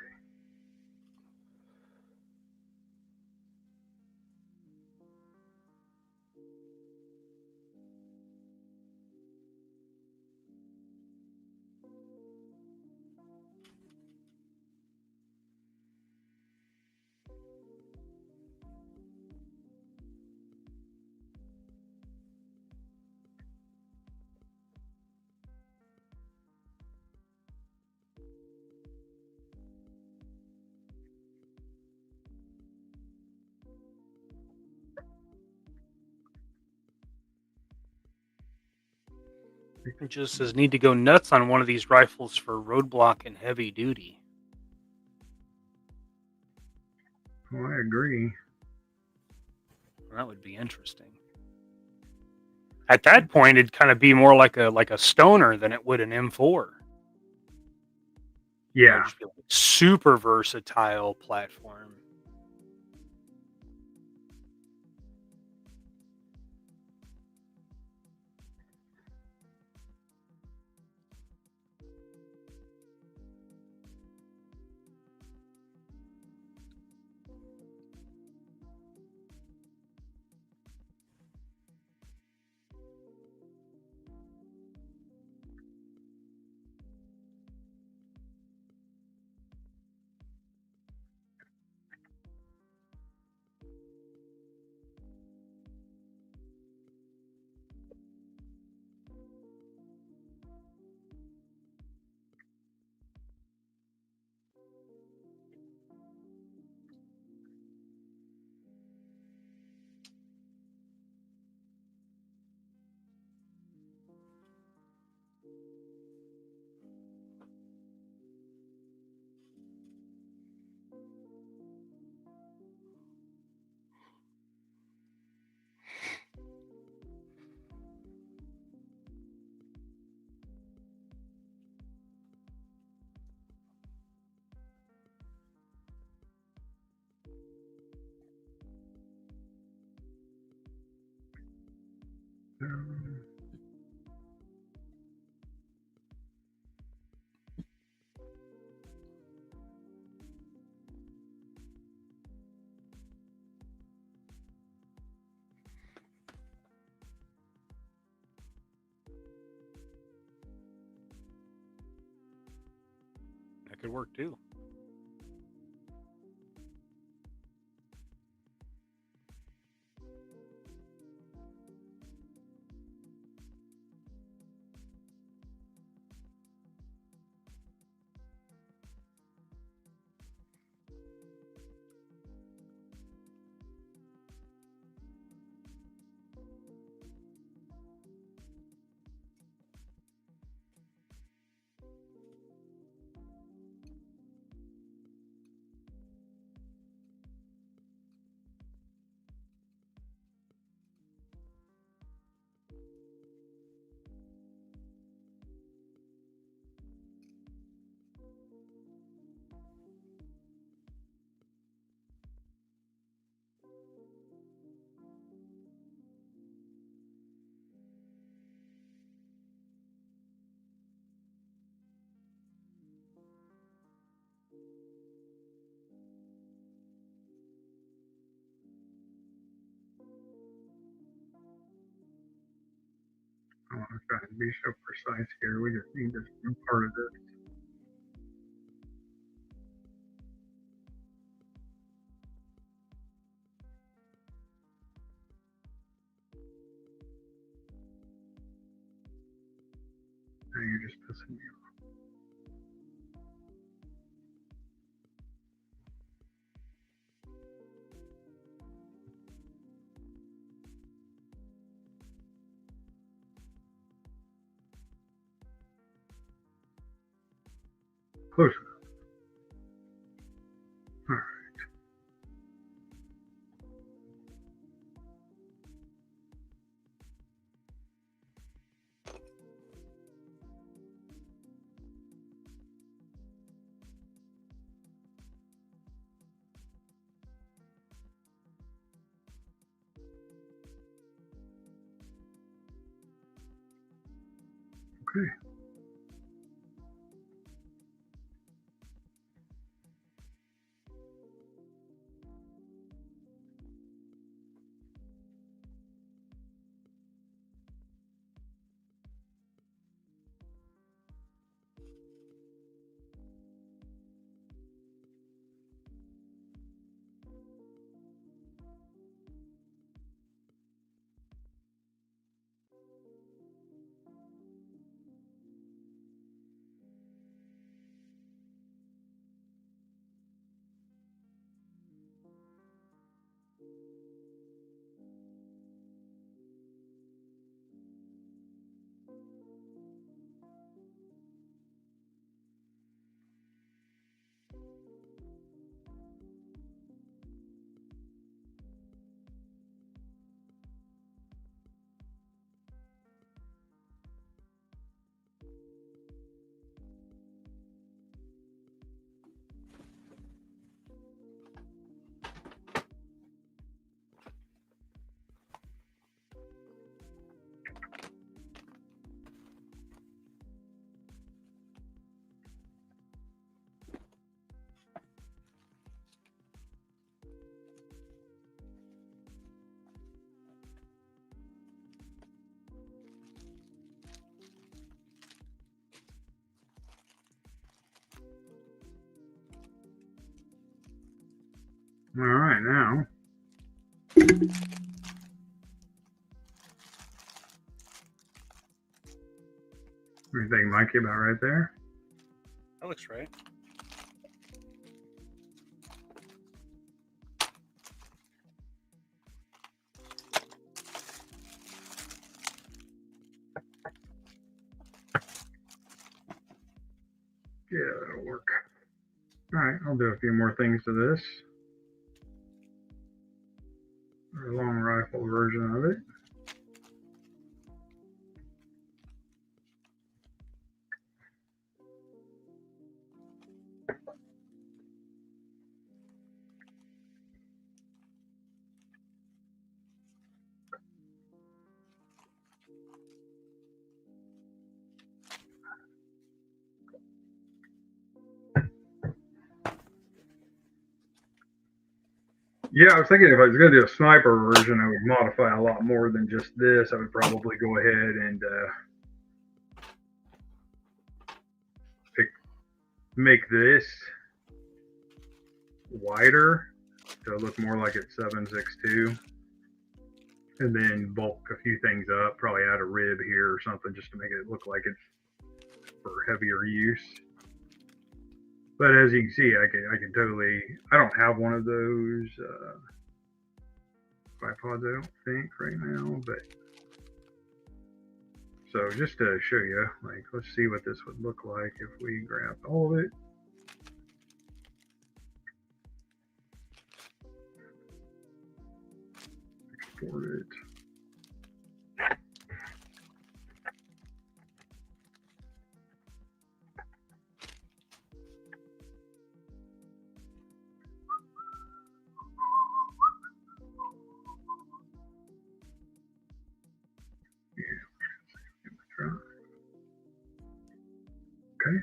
It just says need to go nuts on one of these rifles for roadblock and heavy duty. Well, I agree. That would be interesting. At that point, it'd kind of be more like a stoner than it would an M4. Yeah. Just be like super versatile platform. That could work too. I want to try and be so precise here. We just need this one part of this. Now you're just pissing me off. Close enough. All right. Okay. All right, now. What do you think, Mikey, about right there? That looks right. Yeah, that'll work. All right, I'll do a few more things to this. A long rifle version of it. Yeah, I was thinking if I was going to do a sniper version, I would modify a lot more than just this. I would probably go ahead and make this wider to look more like it's 7.62, and then bulk a few things up. Probably add a rib here or something just to make it look like it's for heavier use. But as you can see, I can totally. I don't have one of those bipods, I don't think right now, but so just to show you, like, let's see what this would look like if we grabbed all of it. Export it. Okay.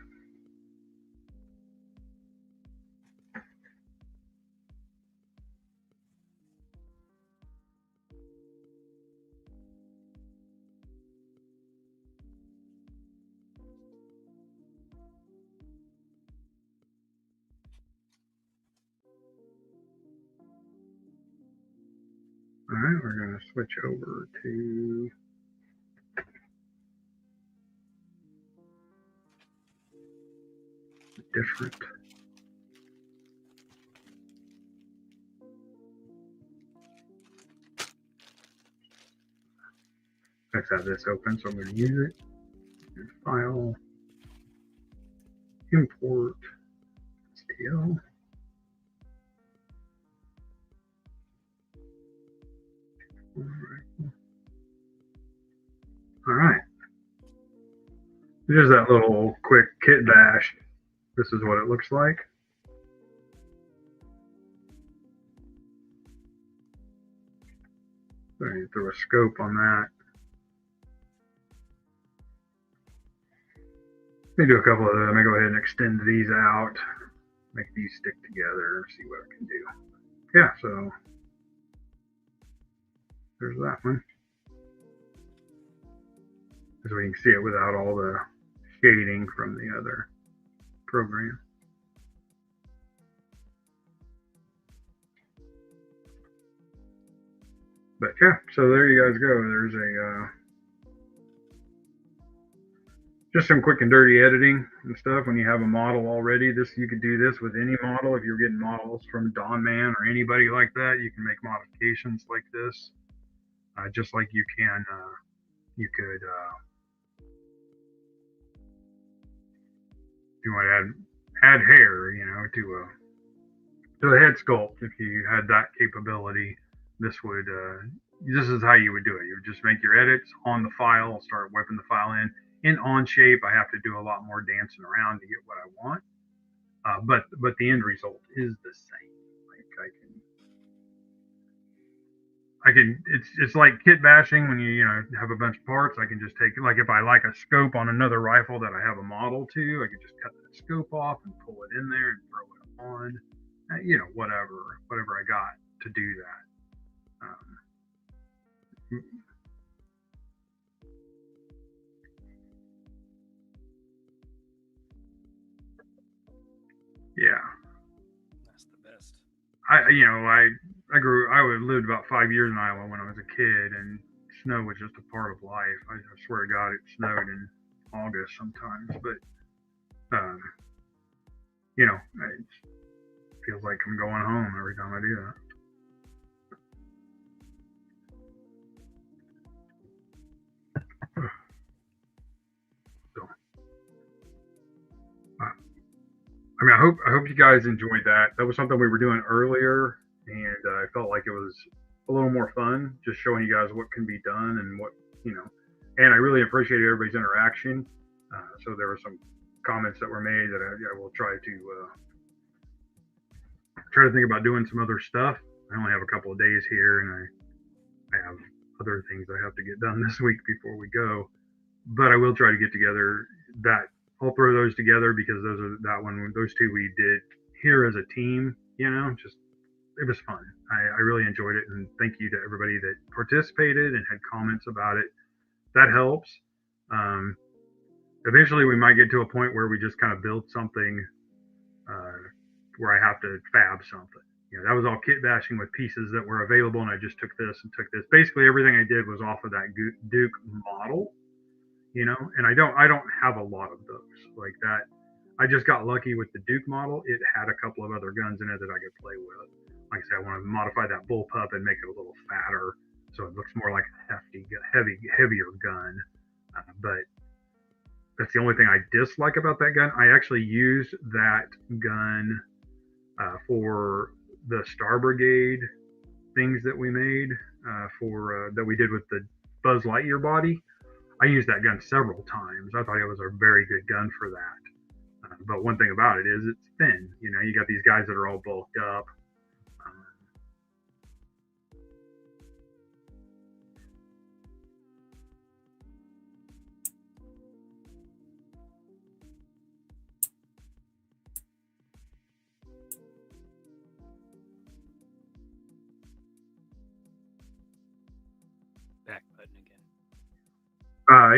All right, we're going to switch over to different. Let's have this open, so I'm going to use it. File, import, STL. All right. Here's that little quick kit bash. This is what it looks like. So you throw a scope on that. Let me do a couple of those. Let me go ahead and extend these out, make these stick together, see what I can do. Yeah, so there's that one. So we can see it without all the shading from the other program. But yeah, so there you guys go. There's a just some quick and dirty editing and stuff. When you have a model already, you could do this with any model. If you're getting models from Don Man or anybody like that, you can make modifications like this, just like you can. You could, if you want to add hair, to a head sculpt. If you had that capability, this is how you would do it. You would just make your edits on the file, start whipping the file in. In Onshape, I have to do a lot more dancing around to get what I want, but the end result is the same. Like I can. It's like kit bashing when you have a bunch of parts. I can just take, like, if I like a scope on another rifle that I have a model to, I can just cut that scope off and pull it in there and throw it on. Whatever I got to do that. Yeah. That's the best. I lived about 5 years in Iowa when I was a kid, and snow was just a part of life. I swear to God, it snowed in August sometimes, but it feels like I'm going home every time I do that. I hope you guys enjoyed that. That was something we were doing earlier, and I felt like it was a little more fun, just showing you guys what can be done and and I really appreciated everybody's interaction. So there were some comments that were made that I will try to think about doing some other stuff. I only have a couple of days here, and I have other things I have to get done this week before we go. But I will try to get together that. I'll throw those together because those two we did here as a team. It was fun. I really enjoyed it, and thank you to everybody that participated and had comments about it. That helps. Eventually, we might get to a point where we just kind of build something where I have to fab something. That was all kit bashing with pieces that were available, and I just took this and took this. Basically, everything I did was off of that Duke model. And I don't have a lot of those like that. I just got lucky with the Duke model. It had a couple of other guns in it that I could play with. Like I said, I want to modify that bullpup and make it a little fatter, so it looks more like a heavier gun. But that's the only thing I dislike about that gun. I actually used that gun for the Star Brigade things that we made that we did with the Buzz Lightyear body. I used that gun several times. I thought it was a very good gun for that. But one thing about it is it's thin. You got these guys that are all bulked up. Back button again.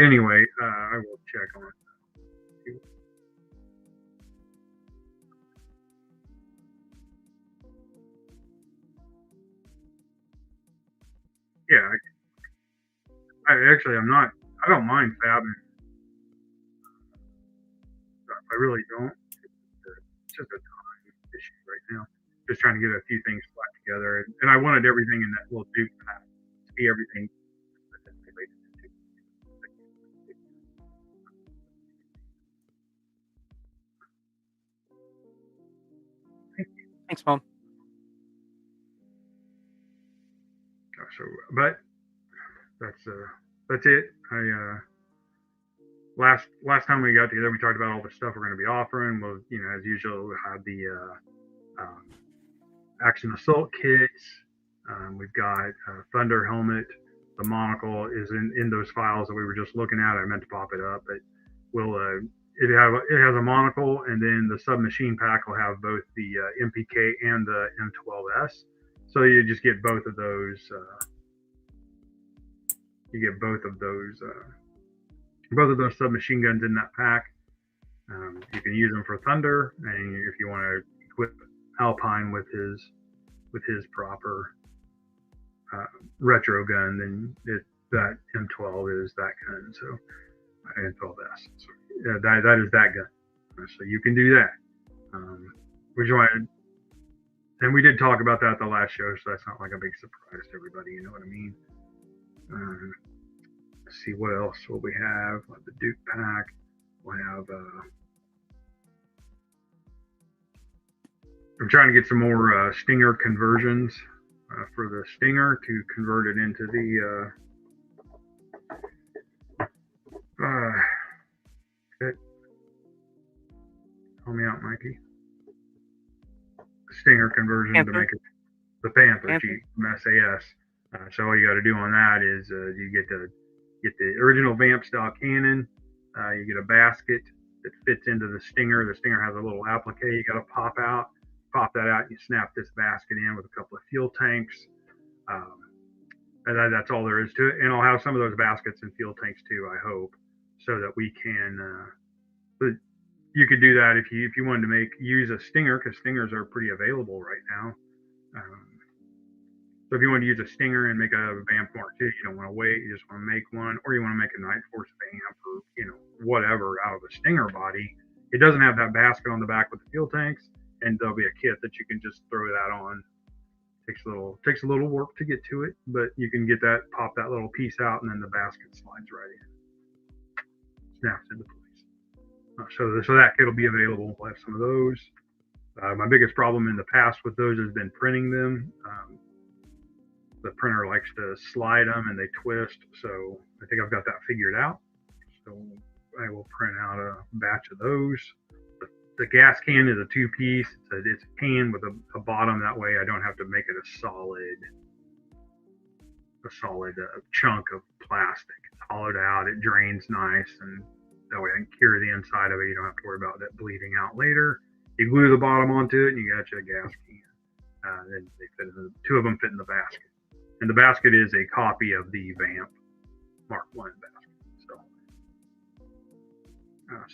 Anyway, I will check on it. Yeah, I don't mind fabbing. I really don't. It's just a time issue right now. Just trying to get a few things slapped together, and I wanted everything in that little Duke pack to be everything. Thanks, Mom. So, but that's it. Last time we got together, we talked about all the stuff we're going to be offering. We'll, as usual, we'll have the action assault kits. We've got Thunder helmet. The monocle is in those files that we were just looking at. I meant to pop it up, but we'll it has a monocle, and then the submachine pack will have both the MPK and the M12S. So you just get both of those. You get both of those submachine guns in that pack. You can use them for Thunder, and if you want to equip Alpine with his proper retro gun, then that M12 is that gun. So M12S. So that is that gun. So you can do that. And we did talk about that at the last show, so that's not like a big surprise to everybody. You know what I mean? Let's see what else will we have. We'll have the Duke pack. We'll have. I'm trying to get some more Stinger conversions for the Stinger to convert it into the. Okay. Help me out, Mikey. Stinger conversion Panther. to make it the Panther Jeep from SAS. So all you got to do on that is you get the original vamp style cannon. You get a basket that fits into the Stinger. The Stinger has a little applique you got to pop that out. You snap this basket in with a couple of fuel tanks. And that's all there is to it. And I'll have some of those baskets and fuel tanks too, I hope, so that we can. But you could do that if you wanted to use a Stinger, because Stingers are pretty available right now. So if you want to use a Stinger and make a Vamp Mark II, you don't want to wait. You just want to make one, or you want to make a Night Force Vamp, or whatever out of a Stinger body. It doesn't have that basket on the back with the fuel tanks, and there'll be a kit that you can just throw that on. Takes a little work to get to it, but you can get that, pop that little piece out, and then the basket slides right in, snaps into place. So that kit will be available. We'll have some of those. My biggest problem in the past with those has been printing them. The printer likes to slide them and they twist, so I think I've got that figured out. So I will print out a batch of those. The gas can is a two-piece. It's a can with a bottom. That way I don't have to make it a solid chunk of plastic. It's hollowed out. It drains nice, and that way I can cure the inside of it. You don't have to worry about that bleeding out later. You glue the bottom onto it, and you got your gas can. Then they fit two of them fit in the basket. And the basket is a copy of the Vamp Mark I basket.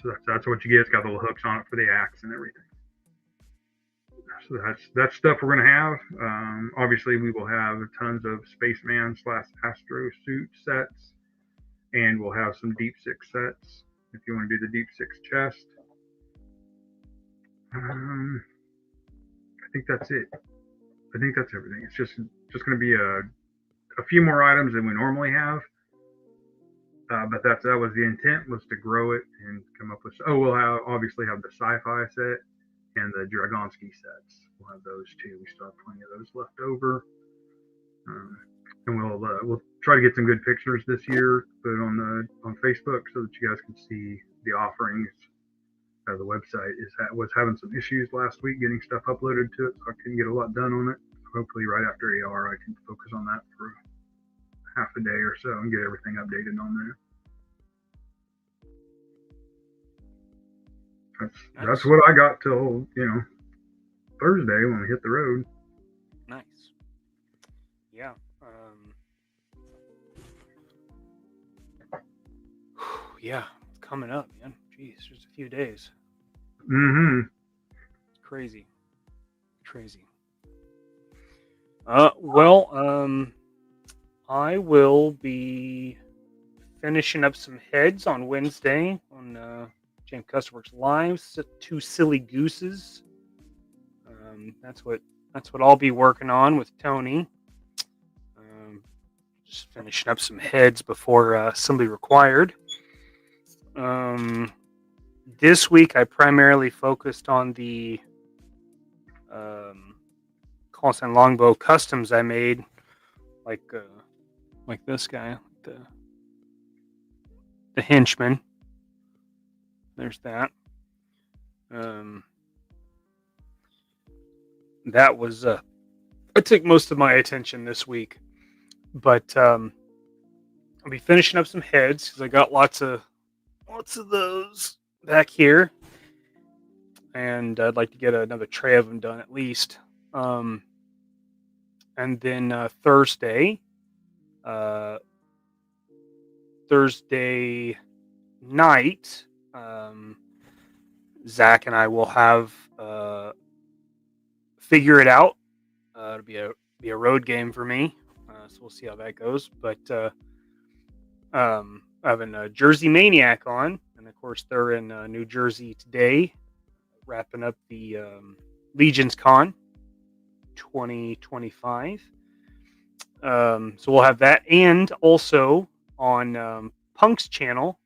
So that's what you get. It's got little hooks on it for the axe and everything. So that's stuff we're going to have. Obviously, we will have tons of Spaceman / Astro suit sets, and we'll have some Deep Six sets if you want to do the Deep Six chest. I think that's it. I think that's everything. It's just going to be a few more items than we normally have. But that was the intent, was to grow it and come up with. We'll obviously have the sci-fi set and the Dragonsky sets. We'll have those too. We still have plenty of those left over. And we'll try to get some good pictures this year, put it on Facebook so that you guys can see the offerings. The website was having some issues last week getting stuff uploaded to it, so I couldn't get a lot done on it. Hopefully right after AR I can focus on that for half a day or so and get everything updated on there. That's what I got till Thursday when we hit the road. Nice. Yeah. Yeah, it's coming up, man. Jeez, just a few days. Mm-hmm. Crazy. I will be finishing up some heads on Wednesday on James Custerworks Live. 2 Silly Gooses. That's what I'll be working on with Tony. Just finishing up some heads before Assembly Required. This week I primarily focused on the call sign longbow customs I made, like this guy, the henchman. There's that. That was I took most of my attention this week, but I'll be finishing up some heads because I got lots of those back here, and I'd like to get another tray of them done at least. And then Thursday night, Zach and I will have Figure It Out. It'll be a road game for me, so we'll see how that goes. But having a Jersey Maniac on, and of course they're in New Jersey today, wrapping up the Legions Con 2025. So we'll have that, and also on Punk's channel,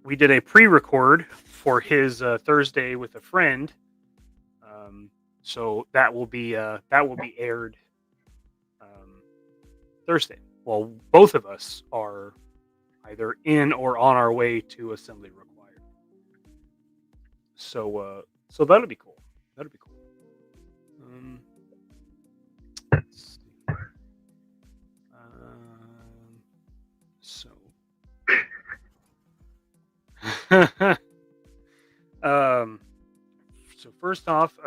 we did a pre-record for his Thursday with a friend. So that will be aired Thursday. Well, both of us are either in or on our way to Assembly Required. So that'll be cool. That'll be cool. Let's see. So first off,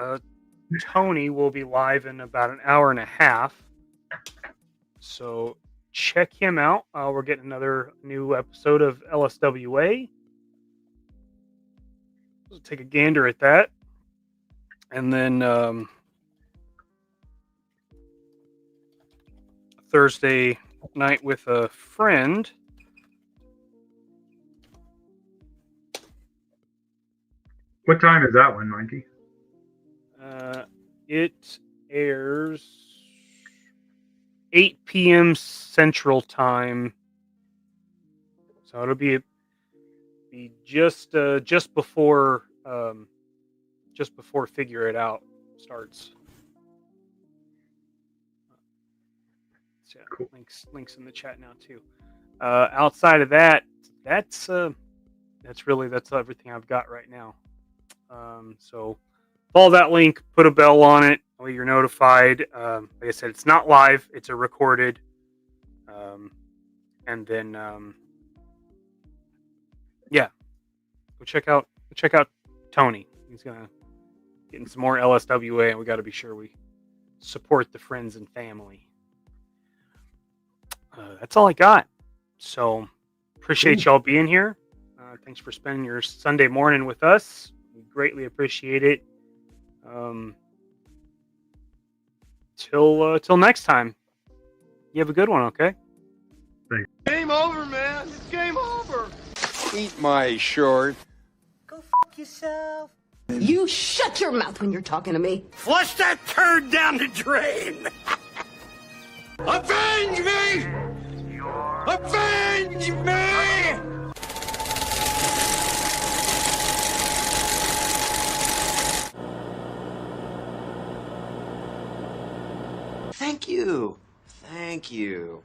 Tony will be live in about an hour and a half. So check him out. We're getting another new episode of LSWA. We'll take a gander at that. And then Thursday night with a friend. What time is that one, Mikey? It airs 8 p.m. Central Time, so it'll be just before Figure It Out starts. So yeah, cool. Links in the chat now too. Outside of that, that's everything I've got right now. So follow that link, put a bell on it, that way you're notified. Like I said, it's not live, it's a recorded. And then go check out Tony. He's gonna getting some more LSWA, and we got to be sure we support the friends and family. That's all I got. So appreciate y'all being here. Thanks for spending your Sunday morning with us. We greatly appreciate it. Till next time. You have a good one, okay? Thanks. Game over, man. It's game over. Eat my short. Go fuck yourself. You shut your mouth when you're talking to me. Flush that turd down the drain. Avenge me! Avenge me! Thank you. Thank you.